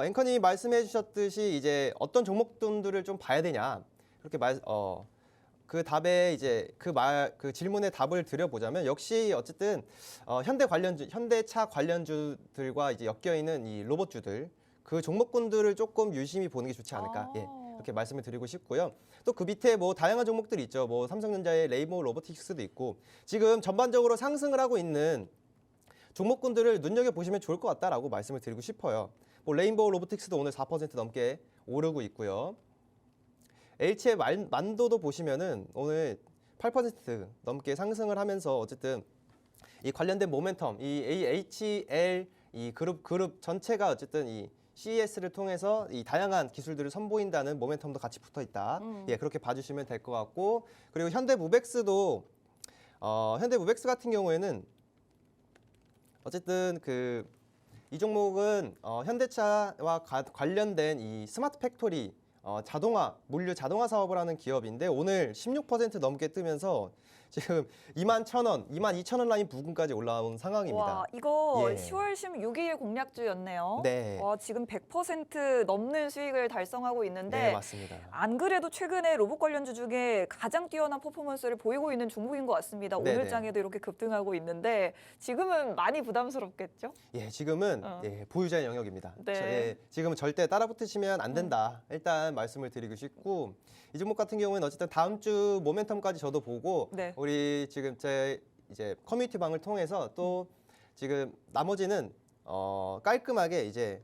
앵커님이 말씀해 주셨듯이 이제 어떤 종목들을 좀 봐야 되냐 그렇게 그 답에 이제 그 질문에 답을 드려보자면 역시 어쨌든 현대차 관련주들과 이제 엮여 있는 이 로봇주들 그 종목군들을 조금 유심히 보는 게 좋지 않을까 예 그렇게 말씀을 드리고 싶고요. 또 그 밑에 뭐 다양한 종목들이 있죠. 뭐 삼성전자의 레이모 로보틱스도 있고 지금 전반적으로 상승을 하고 있는 종목군들을 눈여겨 보시면 좋을 것 같다라고 말씀을 드리고 싶어요. 뭐 레인보우 로보틱스도 오늘 4% 넘게 오르고 있고요. LG의 만도도 보시면은 오늘 8% 넘게 상승을 하면서 어쨌든 이 관련된 모멘텀, 이 HL 이 그룹 전체가 어쨌든 이 CES를 통해서 이 다양한 기술들을 선보인다는 모멘텀도 같이 붙어 있다. 예, 그렇게 봐주시면 될 것 같고 그리고 현대무벡스도 현대무벡스 같은 경우에는 어쨌든 이 종목은 현대차와 관련된 이 스마트 팩토리 물류 자동화 사업을 하는 기업인데 오늘 16% 넘게 뜨면서 지금 21,000원, 22,000원 라인 부근까지 올라온 상황입니다. 와, 이거 예. 10월 16일 공략주였네요. 네. 와, 지금 100% 넘는 수익을 달성하고 있는데 네, 맞습니다. 안 그래도 최근에 로봇 관련주 중에 가장 뛰어난 퍼포먼스를 보이고 있는 종목인 것 같습니다. 네네. 오늘장에도 이렇게 급등하고 있는데 지금은 많이 부담스럽겠죠? 예, 지금은 예, 보유자의 영역입니다. 네. 예, 지금은 절대 따라 붙으시면 안 된다. 일단 말씀을 드리고 싶고 이 종목 같은 경우는 어쨌든 다음 주 모멘텀까지 저도 보고 네. 우리 지금 제 이제 커뮤니티 방을 통해서 또 지금 나머지는 깔끔하게 이제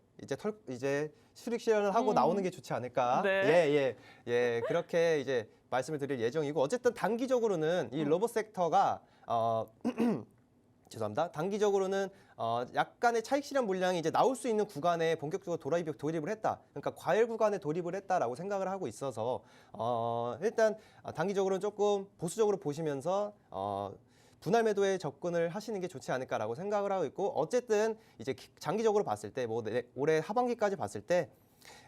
수익 실현을 하고 나오는 게 좋지 않을까? 네. 예, 그렇게 이제 말씀을 드릴 예정이고 어쨌든 단기적으로는 이 로봇 섹터가 죄송합니다. 단기적으로는 약간의 차익 실현 물량이 이제 나올 수 있는 구간에 본격적으로 돌입을 했다. 그러니까 과열 구간에 돌입을 했다라고 생각을 하고 있어서 일단 단기적으로는 조금 보수적으로 보시면서 분할 매도에 접근을 하시는 게 좋지 않을까라고 생각을 하고 있고 어쨌든 이제 장기적으로 봤을 때 뭐 올해 하반기까지 봤을 때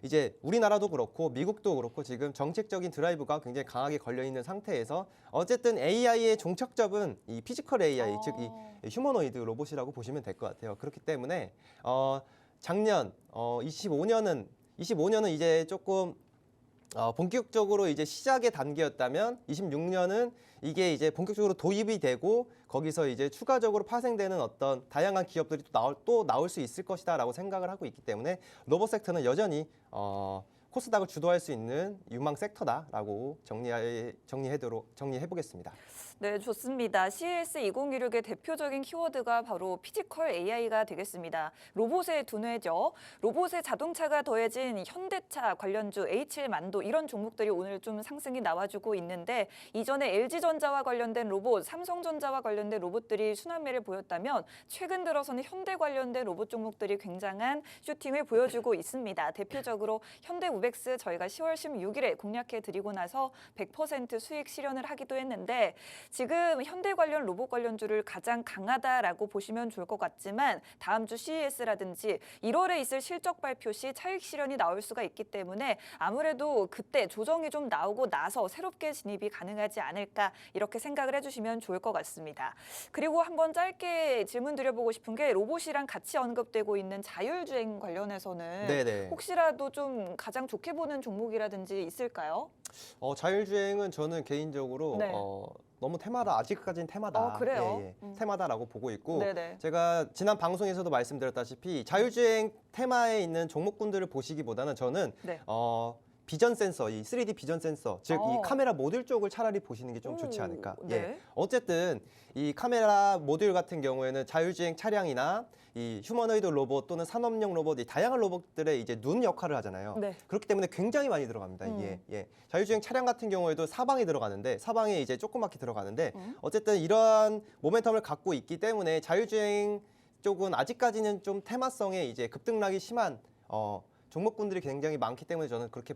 이제 우리나라도 그렇고 미국도 그렇고 지금 정책적인 드라이브가 굉장히 강하게 걸려 있는 상태에서 어쨌든 AI의 종착점은 이 피지컬 AI 즉 이 휴머노이드 로봇이라고 보시면 될 것 같아요. 그렇기 때문에 작년 25년은 이제 조금 본격적으로 이제 시작의 단계였다면 26년은 이게 이제 본격적으로 도입이 되고 거기서 이제 추가적으로 파생되는 어떤 다양한 기업들이 또 나올 수 있을 것이다라고 생각을 하고 있기 때문에 로봇 섹터는 여전히 코스닥을 주도할 수 있는 유망 섹터다라고 정리해보겠습니다. 네, 좋습니다. CES 2016의 대표적인 키워드가 바로 피지컬 AI가 되겠습니다. 로봇의 두뇌죠. 로봇의 자동차가 더해진 현대차 관련주 H1 만도 이런 종목들이 오늘 좀 상승이 나와주고 있는데 이전에 LG전자와 관련된 로봇, 삼성전자와 관련된 로봇들이 순환매를 보였다면 최근 들어서는 현대 관련된 로봇 종목들이 굉장한 슈팅을 보여주고 있습니다. 대표적으로 현대우백스 저희가 10월 16일에 공략해드리고 나서 100% 수익 실현을 하기도 했는데 지금 현대 관련 로봇 관련주를 가장 강하다라고 보시면 좋을 것 같지만 다음 주 CES라든지 1월에 있을 실적 발표 시 차익 실현이 나올 수가 있기 때문에 아무래도 그때 조정이 좀 나오고 나서 새롭게 진입이 가능하지 않을까 이렇게 생각을 해주시면 좋을 것 같습니다. 그리고 한번 짧게 질문 드려보고 싶은 게 로봇이랑 같이 언급되고 있는 자율주행 관련해서는 네네. 혹시라도 좀 가장 좋게 보는 종목이라든지 있을까요? 자율주행은 저는 개인적으로 네. 너무 테마다, 아직까지는 테마다. 그래요? 테마다라고 보고 있고 네네. 제가 지난 방송에서도 말씀드렸다시피 자율주행 테마에 있는 종목군들을 보시기보다는 저는 네. 비전 센서, 이 3D 비전 센서, 즉 이 어. 카메라 모듈 쪽을 차라리 보시는 게 좀 좋지 오, 않을까. 네. 어쨌든 이 카메라 모듈 같은 경우에는 자율주행 차량이나 이 휴머노이드 로봇 또는 산업용 로봇, 이 다양한 로봇들의 이제 눈 역할을 하잖아요. 네. 그렇기 때문에 굉장히 많이 들어갑니다. 이게 자율주행 차량 같은 경우에도 사방에 들어가는데 사방에 이제 조그맣게 들어가는데 어쨌든 이러한 모멘텀을 갖고 있기 때문에 자율주행 쪽은 아직까지는 좀 테마성에 이제 급등락이 심한 종목군들이 굉장히 많기 때문에 저는 그렇게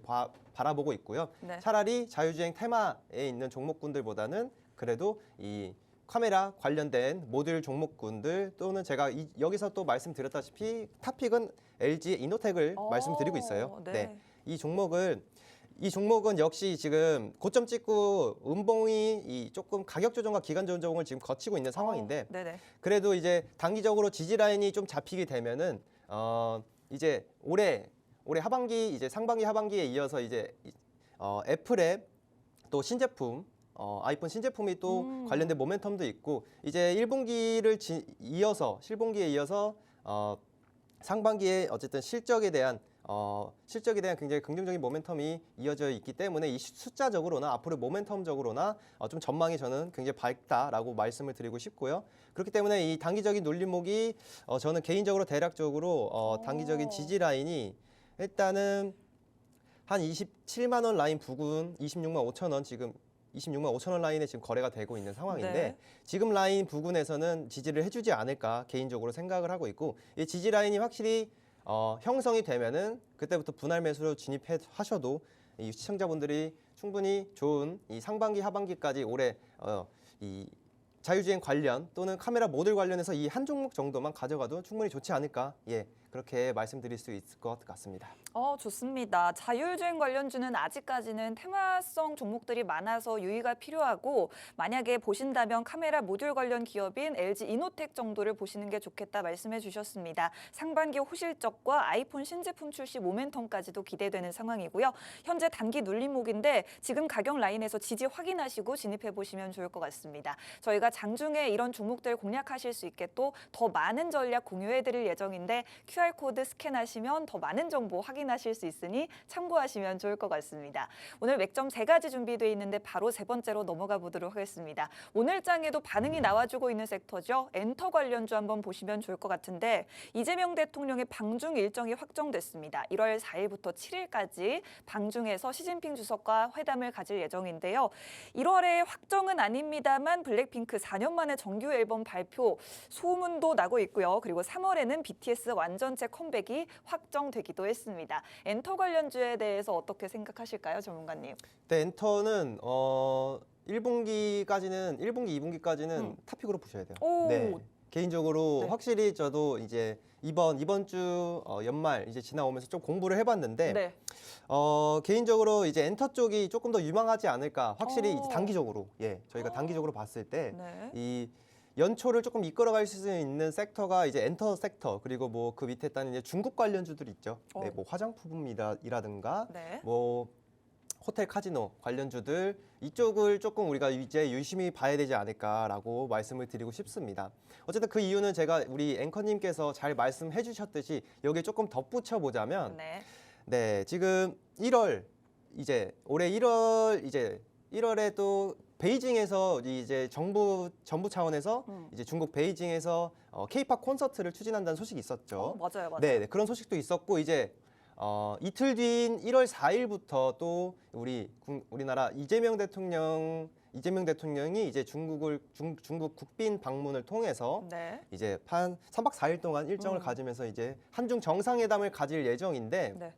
바라보고 있고요. 네. 차라리 자율주행 테마에 있는 종목군들보다는 그래도 이 카메라 관련된 모듈 종목군들 또는 제가 여기서 또 말씀드렸다시피 탑픽은 LG의 이노텍을 말씀드리고 있어요. 네. 이 종목은 역시 지금 고점 찍고 음봉이 조금 가격 조정과 기간 조정을 지금 거치고 있는 상황인데 네네. 그래도 이제 단기적으로 지지 라인이 좀 잡히게 되면은 이제 올해 하반기 이제 상반기 하반기에 이어서 이제 애플의 또 신제품 아이폰 신제품이 또 관련된 모멘텀도 있고 이제 1분기를 이어서 실분기에 이어서 상반기에 어쨌든 실적에 대한 굉장히 긍정적인 모멘텀이 이어져 있기 때문에 이 숫자적으로나 앞으로 모멘텀적으로나 좀 전망이 저는 굉장히 밝다라고 말씀을 드리고 싶고요. 그렇기 때문에 이 단기적인 눌림목이 저는 개인적으로 대략적으로 단기적인 지지 라인이 일단은 한 27만 원 라인 부근 26만 5천 원 지금 26만 5천 원 라인에 지금 거래가 되고 있는 상황인데 네. 지금 지금 라인 부근에서는 지지를 해주지 않을까 개인적으로 생각을 하고 있고 이 지지 라인이 확실히 형성이 되면은 그때부터 분할 매수로 진입하셔도 이 시청자분들이 충분히 좋은 이 상반기 하반기까지 올해 이 자율주행 관련 또는 카메라 모듈 관련해서 이 한 종목 정도만 가져가도 충분히 좋지 않을까 그렇게 말씀드릴 수 있을 것 같습니다. 좋습니다. 자율주행 관련주는 아직까지는 테마성 종목들이 많아서 유의가 필요하고 만약에 보신다면 카메라 모듈 관련 기업인 LG 이노텍 정도를 보시는 게 좋겠다 말씀해 주셨습니다. 상반기 호실적과 아이폰 신제품 출시 모멘텀까지도 기대되는 상황이고요. 현재 단기 눌림목인데 지금 가격 라인에서 지지 확인하시고 진입해 보시면 좋을 것 같습니다. 저희가 장중에 이런 종목들 공략하실 수 있게 또 더 많은 전략 공유해 드릴 예정인데 QR코드 스캔하시면 더 많은 정보 확인하실 수 있으니 참고하시면 좋을 것 같습니다. 오늘 맥점 3가지 준비되어 있는데 바로 세 번째로 넘어가 보도록 하겠습니다. 오늘 장에도 반응이 나와주고 있는 섹터죠. 엔터 관련주 한번 보시면 좋을 것 같은데 이재명 대통령의 방중 일정이 확정됐습니다. 1월 4일부터 7일까지 방중에서 시진핑 주석과 회담을 가질 예정인데요. 1월에 확정은 아닙니다만 블랙핑크 4년 만에 정규 앨범 발표 소문도 나고 있고요. 그리고 3월에는 BTS 완전체 컴백이 확정되기도 했습니다. 엔터 관련주에 대해서 어떻게 생각하실까요, 전문가님? 네, 엔터는 1분기, 2분기까지는 탑픽으로 보셔야 돼요. 네. 개인적으로 네. 확실히 저도 이제 이번 주 연말 이제 지나오면서 좀 공부를 해봤는데 네. 개인적으로 이제 엔터 쪽이 조금 더 유망하지 않을까. 확실히 이제 단기적으로 저희가 단기적으로 봤을 때 이 연초를 조금 이끌어갈 수 있는 섹터가 이제 엔터 섹터 그리고 뭐 그 밑에 있다는 이제 중국 관련주들 있죠. 네, 뭐 화장품이라든가 뭐 호텔 카지노 관련주들 이쪽을 조금 우리가 이제 유심히 봐야 되지 않을까라고 말씀을 드리고 싶습니다. 어쨌든 그 이유는 제가 우리 앵커님께서 잘 말씀해 주셨듯이 여기에 조금 덧붙여 보자면 네, 지금 1월 올해 1월 1월에 또 베이징에서 이제 정부 차원에서 이제 중국 베이징에서 K-팝 콘서트를 추진한다는 소식이 있었죠. 맞아요, 맞아요. 네, 그런 소식도 있었고 이제 이틀 뒤인 1월 4일부터 또 우리나라 이재명 대통령이 이제 중국 국빈 방문을 통해서 네. 이제 한 3박 4일 동안 일정을 가지면서 이제 한중 정상회담을 가질 예정인데 네.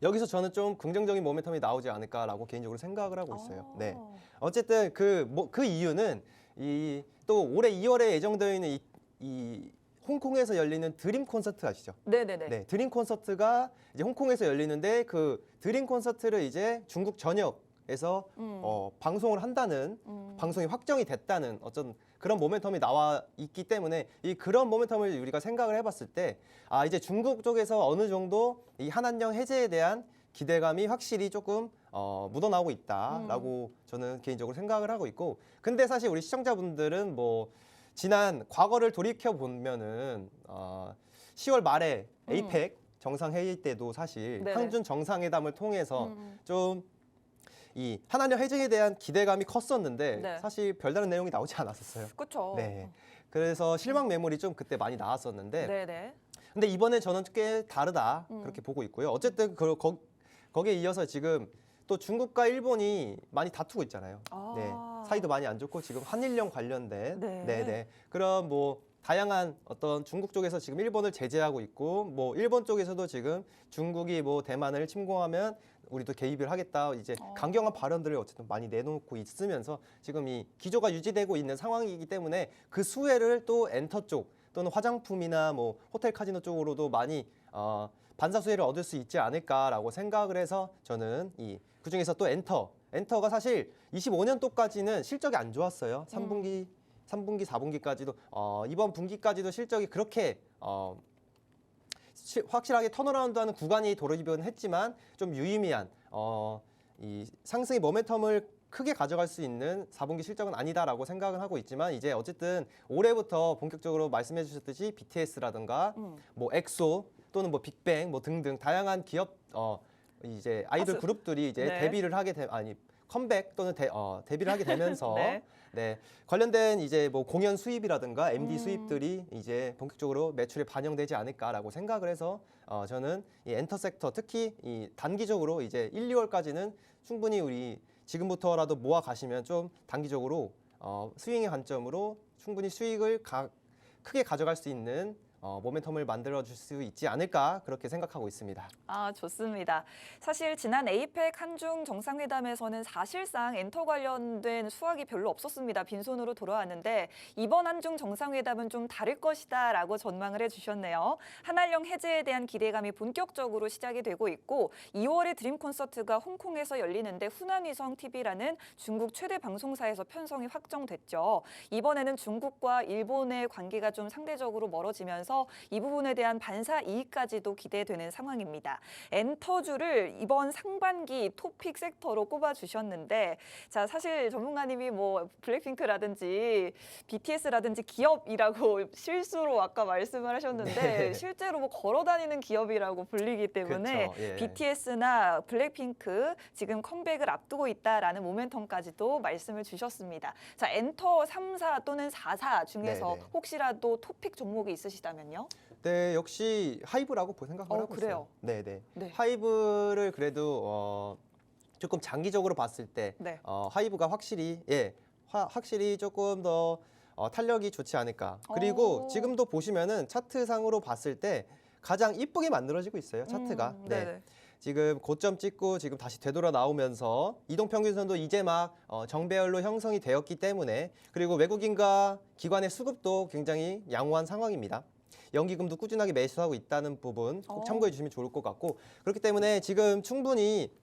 여기서 저는 좀 긍정적인 모멘텀이 나오지 않을까라고 개인적으로 생각을 하고 있어요. 네. 어. 어쨌든 그 이유는 또 올해 2월에 예정되어 있는 이 홍콩에서 열리는 드림 콘서트 아시죠? 네네네. 네, 드림 콘서트가 이제 홍콩에서 열리는데 그 드림 콘서트를 이제 중국 전역에서 방송을 한다는 방송이 확정이 됐다는 어떤 그런 모멘텀이 나와 있기 때문에 그런 모멘텀을 우리가 생각을 해봤을 때 이제 중국 쪽에서 어느 정도 이 한한령 해제에 대한 기대감이 확실히 조금 묻어나오고 있다라고 저는 개인적으로 생각을 하고 있고 근데 사실 우리 시청자분들은 뭐 지난 과거를 돌이켜 보면은 10월 말에 에이펙 정상회의 때도 사실 네네. 한중 정상회담을 통해서 좀 이 한한령 해제에 대한 기대감이 컸었는데 네. 사실 별다른 내용이 나오지 않았었어요. 그렇죠. 네. 그래서 실망 매물이 좀 그때 많이 나왔었는데 네네. 근데 이번에 저는 꽤 다르다 그렇게 보고 있고요. 어쨌든 거기에 이어서 지금 또 중국과 일본이 많이 다투고 있잖아요. 네. 사이도 많이 안 좋고 지금 한일령 관련된 네. 네네. 그런 뭐 다양한 어떤 중국 쪽에서 지금 일본을 제재하고 있고 뭐 일본 쪽에서도 지금 중국이 뭐 대만을 침공하면 우리도 개입을 하겠다 이제 강경한 발언들을 어쨌든 많이 내놓고 있으면서 지금 이 기조가 유지되고 있는 상황이기 때문에 그 수혜를 또 엔터 쪽 또는 화장품이나 뭐 호텔 카지노 쪽으로도 많이 반사 수혜를 얻을 수 있지 않을까라고 생각을 해서 저는 그중에서 또 엔터가 사실 25년도까지는 실적이 안 좋았어요. 3분기, 4분기까지도 이번 분기까지도 실적이 그렇게 확실하게 턴어라운드하는 구간이 도래비는 했지만 좀 유의미한 이 상승의 모멘텀을 크게 가져갈 수 있는 4분기 실적은 아니다라고 생각은 하고 있지만 이제 어쨌든 올해부터 본격적으로 말씀해 주셨듯이 BTS라든가 뭐 엑소 또는 뭐 빅뱅 뭐 등등 다양한 기업 이제 아이돌 가수. 그룹들이 이제 네. 데뷔를 하게 컴백 또는 데뷔를 하게 되면서 네. 네. 관련된 이제 뭐 공연 수입이라든가 MD 수입들이 이제 본격적으로 매출에 반영되지 않을까라고 생각을 해서 저는 이 엔터 섹터 특히 이 단기적으로 이제 1, 2월까지는 충분히 우리 지금부터라도 모아 가시면 좀 단기적으로 스윙의 관점으로 충분히 수익을 크게 가져갈 수 있는 모멘텀을 만들어줄 수 있지 않을까 그렇게 생각하고 있습니다. 좋습니다. 사실 지난 에이펙 한중 정상회담에서는 사실상 엔터 관련된 수확이 별로 없었습니다. 빈손으로 돌아왔는데 이번 한중 정상회담은 좀 다를 것이다라고 전망을 해주셨네요. 한한령 해제에 대한 기대감이 본격적으로 시작이 되고 있고 2월에 드림 콘서트가 홍콩에서 열리는데 후난위성 TV라는 중국 최대 방송사에서 편성이 확정됐죠. 이번에는 중국과 일본의 관계가 좀 상대적으로 멀어지면서 이 부분에 대한 반사 이익까지도 기대되는 상황입니다. 엔터주를 이번 상반기 토픽 섹터로 꼽아주셨는데 자 사실 전문가님이 뭐 블랙핑크라든지 BTS라든지 기업이라고 실수로 아까 말씀을 하셨는데 네. 실제로 뭐 걸어다니는 기업이라고 불리기 때문에 그렇죠. 예. BTS나 블랙핑크 지금 컴백을 앞두고 있다라는 모멘텀까지도 말씀을 주셨습니다. 자 엔터 3사 또는 4사 중에서 네네. 혹시라도 토픽 종목이 있으시다면요? 네, 역시 하이브라고 생각을 하고 그래요? 있어요. 네. 네. 하이브를 그래도 조금 장기적으로 봤을 때 네. 하이브가 확실히 확실히 조금 더 탄력이 좋지 않을까. 그리고 지금도 보시면은 차트상으로 봤을 때 가장 이쁘게 만들어지고 있어요. 차트가. 네네. 지금 고점 찍고 지금 다시 되돌아 나오면서 이동평균선도 이제 막 정배열로 형성이 되었기 때문에 그리고 외국인과 기관의 수급도 굉장히 양호한 상황입니다. 연기금도 꾸준하게 매수하고 있다는 부분 꼭 참고해 주시면 좋을 것 같고 그렇기 때문에 지금 충분히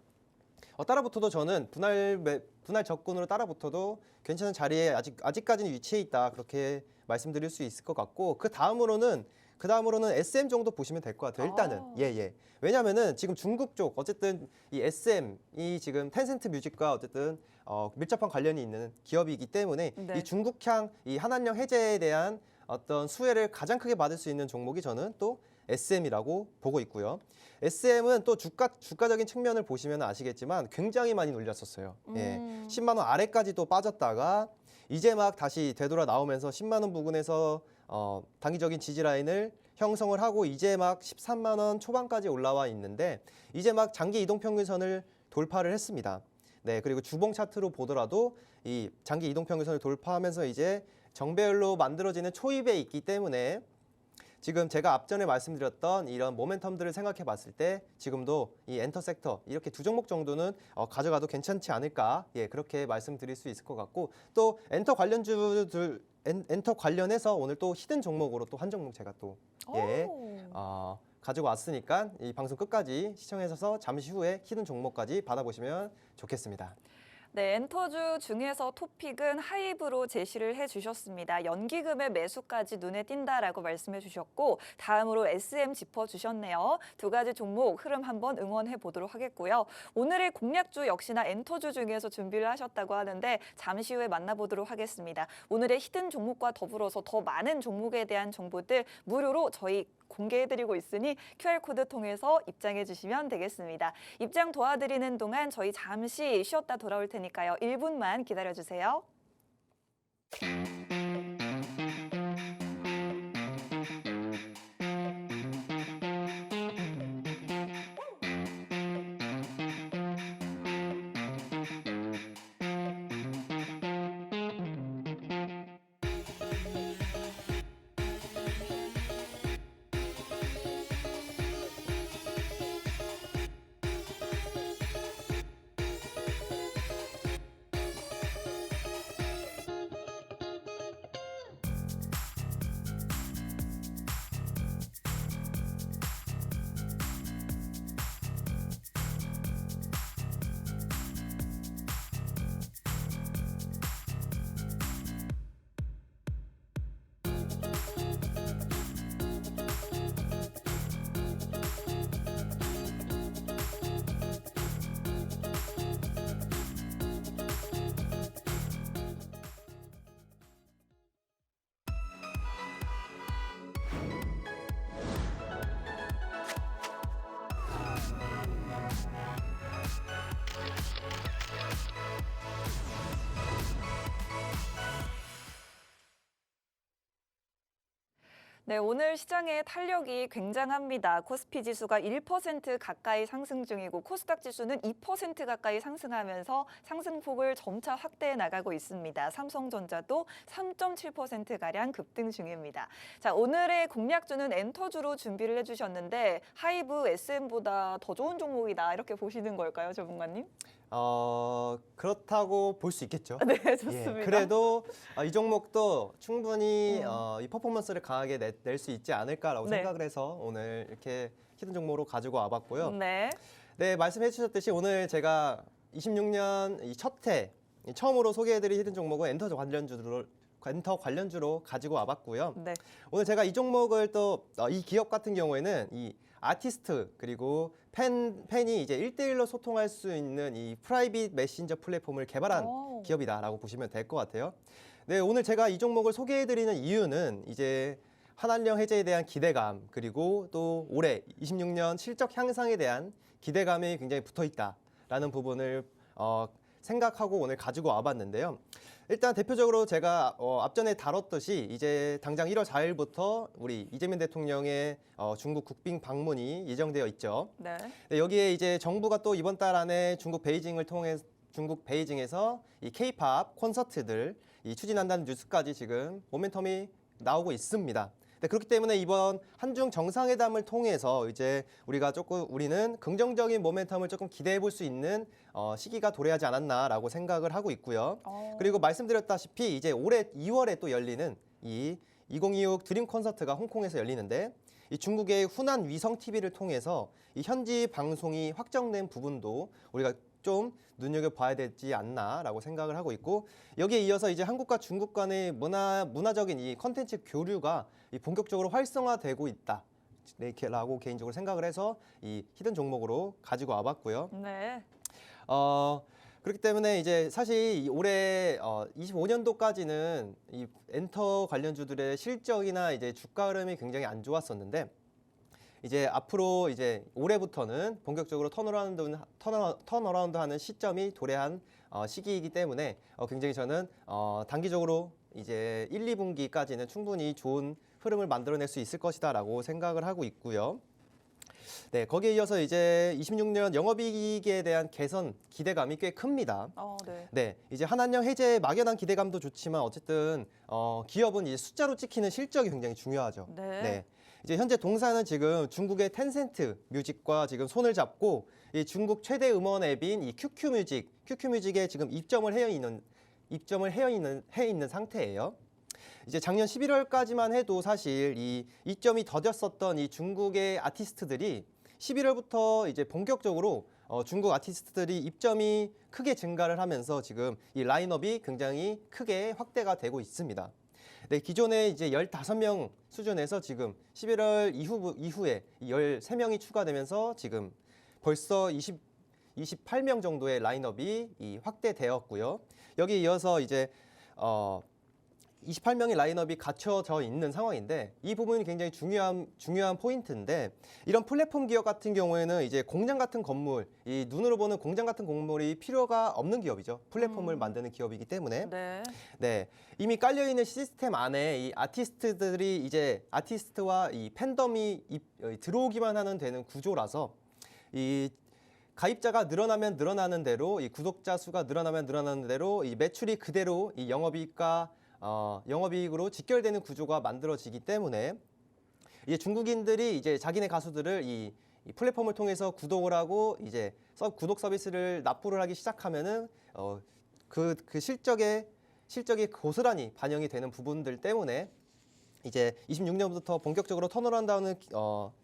따라붙어도 저는 분할 접근으로 따라붙어도 괜찮은 자리에 아직까지는 위치해 있다 그렇게 말씀드릴 수 있을 것 같고 그 다음으로는 SM 정도 보시면 될 것 같아요. 일단은 예. 왜냐하면은 지금 중국 쪽 어쨌든 이 SM이 지금 텐센트 뮤직과 어쨌든 밀접한 관련이 있는 기업이기 때문에 네. 이 중국향 이 한한령 해제에 대한 어떤 수혜를 가장 크게 받을 수 있는 종목이 저는 또 SM이라고 보고 있고요. SM은 또 주가적인 측면을 보시면 아시겠지만 굉장히 많이 눌렸었어요. 예, 10만 원 아래까지도 빠졌다가 이제 막 다시 되돌아 나오면서 10만 원 부근에서 단기적인 지지 라인을 형성을 하고 이제 막 13만 원 초반까지 올라와 있는데 이제 막 장기 이동 평균선을 돌파를 했습니다. 네, 그리고 주봉 차트로 보더라도 이 장기 이동 평균선을 돌파하면서 이제 정배열로 만들어지는 초입에 있기 때문에 지금 제가 앞전에 말씀드렸던 이런 모멘텀들을 생각해 봤을 때 지금도 이 엔터 섹터 이렇게 두 종목 정도는 가져가도 괜찮지 않을까, 예, 그렇게 말씀드릴 수 있을 것 같고, 또 엔터 관련주들 엔터 관련해서 오늘 또 히든 종목으로 또 한 종목 제가 또 예, 가지고 왔으니까 이 방송 끝까지 시청하셔서 잠시 후에 히든 종목까지 받아보시면 좋겠습니다. 네, 엔터주 중에서 토픽은 하이브로 제시를 해주셨습니다. 연기금의 매수까지 눈에 띈다라고 말씀해 주셨고 다음으로 SM 짚어주셨네요. 두 가지 종목 흐름 한번 응원해 보도록 하겠고요. 오늘의 공략주 역시나 엔터주 중에서 준비를 하셨다고 하는데 잠시 후에 만나보도록 하겠습니다. 오늘의 히든 종목과 더불어서 더 많은 종목에 대한 정보들 무료로 저희 공개해드리고 있으니 QR코드 통해서 입장해 주시면 되겠습니다. 입장 도와드리는 동안 저희 잠시 쉬었다 돌아올 테니까요. 1분만 기다려주세요. 네, 오늘 시장의 탄력이 굉장합니다. 코스피 지수가 1% 가까이 상승 중이고 코스닥 지수는 2% 가까이 상승하면서 상승폭을 점차 확대해 나가고 있습니다. 삼성전자도 3.7%가량 급등 중입니다. 자, 오늘의 공략주는 엔터주로 준비를 해주셨는데 하이브 SM보다 더 좋은 종목이다 이렇게 보시는 걸까요, 전문가님? 그렇다고 볼 수 있겠죠. 네, 좋습니다. 예, 그래도 이 종목도 충분히 이 퍼포먼스를 강하게 낼 수 있지 않을까라고 네. 생각을 해서 오늘 이렇게 히든 종목으로 가지고 와봤고요. 네. 네, 말씀해 주셨듯이 오늘 제가 26년 이 첫 해 처음으로 소개해드린 히든 종목은 엔터 관련주로 가지고 와봤고요. 네. 오늘 제가 이 종목을 또 이 기업 같은 경우에는 이 아티스트 그리고 팬이 이제 1대1로 소통할 수 있는 이 프라이빗 메신저 플랫폼을 개발한 오. 기업이다라고 보시면 될 것 같아요. 네, 오늘 제가 이 종목을 소개해드리는 이유는 이제 한한령 해제에 대한 기대감 그리고 또 올해 26년 실적 향상에 대한 기대감이 굉장히 붙어 있다라는 부분을 생각하고 오늘 가지고 와봤는데요. 일단 대표적으로 제가 앞전에 다뤘듯이 이제 당장 1월 4일부터 우리 이재명 대통령의 중국 국빈 방문이 예정되어 있죠. 네. 네, 여기에 이제 정부가 또 이번 달 안에 중국 베이징에서 이 K-팝 콘서트들 추진한다는 뉴스까지 지금 모멘텀이 나오고 있습니다. 네, 그렇기 때문에 이번 한중 정상회담을 통해서 이제 우리는 긍정적인 모멘텀을 조금 기대해 볼 수 있는 시기가 도래하지 않았나라고 생각을 하고 있고요. 그리고 말씀드렸다시피 이제 올해 2월에 또 열리는 이 2026 드림 콘서트가 홍콩에서 열리는데 이 중국의 후난 위성 TV를 통해서 이 현지 방송이 확정된 부분도 우리가 좀 눈여겨봐야 되지 않나라고 생각을 하고 있고, 여기에 이어서 이제 한국과 중국 간의 문화적인 이 컨텐츠 교류가 본격적으로 활성화되고 있다. 라고 개인적으로 생각을 해서 이 히든 종목으로 가지고 와봤고요. 네. 그렇기 때문에 이제 사실 올해 25년도까지는 이 엔터 관련주들의 실적이나 이제 주가 흐름이 굉장히 안 좋았었는데 이제 앞으로 이제 올해부터는 본격적으로 턴어라운드하는 시점이 도래한 시기이기 때문에 굉장히 저는 단기적으로 이제 1, 2분기까지는 충분히 좋은 흐름을 만들어낼 수 있을 것이다라고 생각을 하고 있고요. 네, 거기에 이어서 이제 26년 영업이익에 대한 개선 기대감이 꽤 큽니다. 네. 네, 이제 한한령 해제의 막연한 기대감도 좋지만 어쨌든 기업은 이제 숫자로 찍히는 실적이 굉장히 중요하죠. 네. 이제 현재 동사는 지금 중국의 텐센트 뮤직과 지금 손을 잡고 이 중국 최대 음원 앱인 이 QQ뮤직에 지금 입점을 해 있는 상태예요. 이제 작년 11월까지만 해도 사실 이 이점이 더뎠었던 이 중국의 아티스트들이 11월부터 이제 본격적으로 중국 아티스트들이 입점이 크게 증가를 하면서 지금 이 라인업이 굉장히 크게 확대가 되고 있습니다. 네, 기존에 이제 15명 수준에서 지금 11월 이후에 13명이 추가되면서 지금 벌써 28명 정도의 라인업이 확대되었고요. 여기에 이어서 이제 28명의 라인업이 갖춰져 있는 상황인데 이 부분이 굉장히 중요한 포인트인데 이런 플랫폼 기업 같은 경우에는 이제 공장 같은 건물, 이 눈으로 보는 공장 같은 건물이 필요가 없는 기업이죠. 플랫폼을 만드는 기업이기 때문에. 네. 네, 이미 깔려 있는 시스템 안에 이 아티스트들이 이제 아티스트와 이 팬덤이 들어오기만 하는 되는 구조라서 이 가입자가 늘어나면 늘어나는 대로 이 구독자 수가 늘어나면 늘어나는 대로 이 매출이 그대로 이 영업이익으로 직결되는 구조가 만들어지기 때문에 이제 중국인들이 이제 자기네 가수들을 이 플랫폼을 통해서 구독을 하고 이제 구독 서비스를 납부를 하기 시작하면은 그 실적이 고스란히 반영이 되는 부분들 때문에 이제 26년부터 본격적으로 턴어라운드하는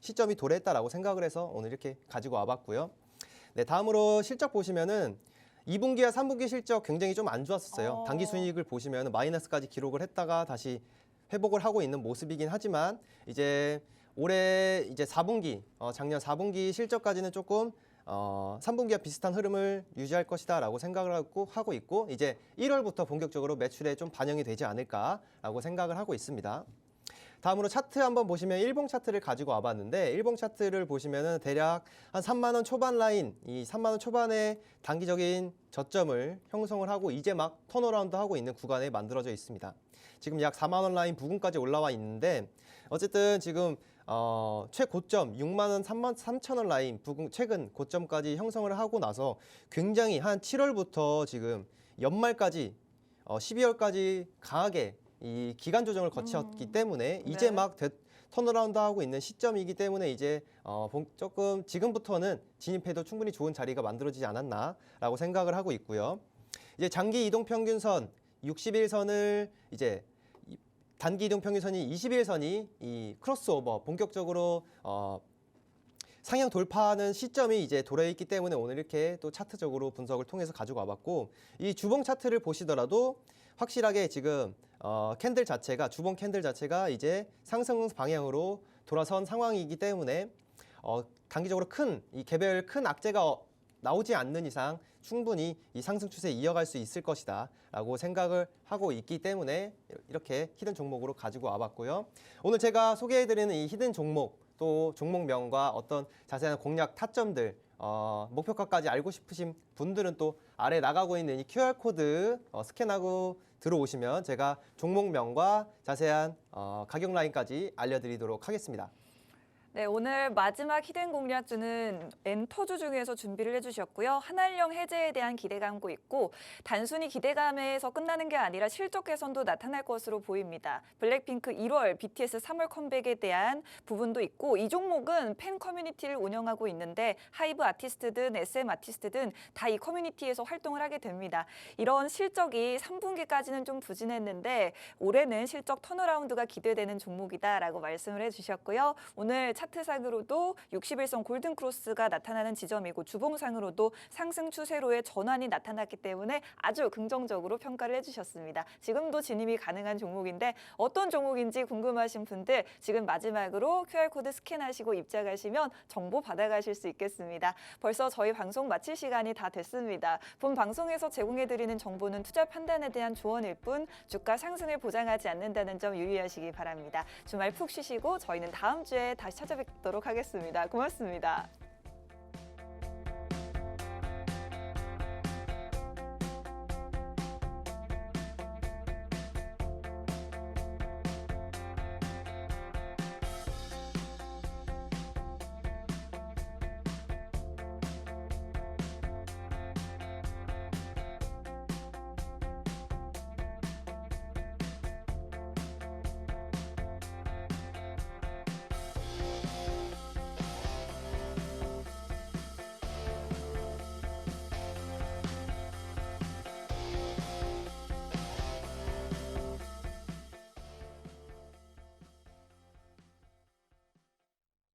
시점이 도래했다라고 생각을 해서 오늘 이렇게 가지고 와봤고요. 네, 다음으로 실적 보시면은 2분기와 3분기 실적 굉장히 좀 안 좋았었어요. 단기 순이익을 보시면 마이너스까지 기록을 했다가 다시 회복을 하고 있는 모습이긴 하지만 이제 올해 이제 4분기, 작년 4분기 실적까지는 조금 3분기와 비슷한 흐름을 유지할 것이다라고 생각을 하고 있고 이제 1월부터 본격적으로 매출에 좀 반영이 되지 않을까라고 생각을 하고 있습니다. 다음으로 차트 한번 보시면 일봉 차트를 가지고 와봤는데 일봉 차트를 보시면은 대략 한 3만 원 초반 라인, 이 3만 원 초반의 단기적인 저점을 형성을 하고 이제 막 턴어라운드 하고 있는 구간에 만들어져 있습니다. 지금 약 4만 원 라인 부근까지 올라와 있는데 어쨌든 지금 최고점 6만 원 3만 3천 원 라인 부근 최근 고점까지 형성을 하고 나서 굉장히 한 7월부터 지금 연말까지 12월까지 강하게 이 기간 조정을 거쳤기 때문에 이제 네. 막 턴어라운드 하고 있는 시점이기 때문에 이제 조금 지금부터는 진입해도 충분히 좋은 자리가 만들어지지 않았나라고 생각을 하고 있고요. 이제 장기 이동 평균선 60일선을 이제 단기 이동 평균선이 21선이 이 크로스오버 본격적으로 상향 돌파하는 시점이 이제 도래 있기 때문에 오늘 이렇게 또 차트적으로 분석을 통해서 가지고 와봤고 이 주봉 차트를 보시더라도 확실하게 지금 주봉 캔들 자체가 이제 상승 방향으로 돌아선 상황이기 때문에 단기적으로 개별 큰 악재가 나오지 않는 이상 충분히 이 상승 추세 이어갈 수 있을 것이다 라고 생각을 하고 있기 때문에 이렇게 히든 종목으로 가지고 와봤고요. 오늘 제가 소개해드리는 이 히든 종목 또 종목명과 어떤 자세한 공략 타점들 목표가까지 알고 싶으신 분들은 또 아래 나가고 있는 이 QR코드 스캔하고 들어오시면 제가 종목명과 자세한 가격 라인까지 알려드리도록 하겠습니다. 네, 오늘 마지막 히든 공략주는 엔터주 중에서 준비를 해주셨고요. 한한령 해제에 대한 기대감도 있고 단순히 기대감에서 끝나는 게 아니라 실적 개선도 나타날 것으로 보입니다. 블랙핑크 1월, BTS 3월 컴백에 대한 부분도 있고 이 종목은 팬 커뮤니티를 운영하고 있는데 하이브 아티스트든 SM 아티스트든 다 이 커뮤니티에서 활동을 하게 됩니다. 이런 실적이 3분기까지는 좀 부진했는데 올해는 실적 턴어라운드가 기대되는 종목이다라고 말씀을 해주셨고요. 오늘 차트상으로도 60일선 골든크로스가 나타나는 지점이고 주봉상으로도 상승 추세로의 전환이 나타났기 때문에 아주 긍정적으로 평가를 해주셨습니다. 지금도 진입이 가능한 종목인데 어떤 종목인지 궁금하신 분들 지금 마지막으로 QR코드 스캔하시고 입장하시면 정보 받아가실 수 있겠습니다. 벌써 저희 방송 마칠 시간이 다 됐습니다. 본 방송에서 제공해드리는 정보는 투자 판단에 대한 조언일 뿐 주가 상승을 보장하지 않는다는 점 유의하시기 바랍니다. 주말 푹 쉬시고 저희는 다음 주에 다시 찾아뵙도록 하겠습니다. 고맙습니다.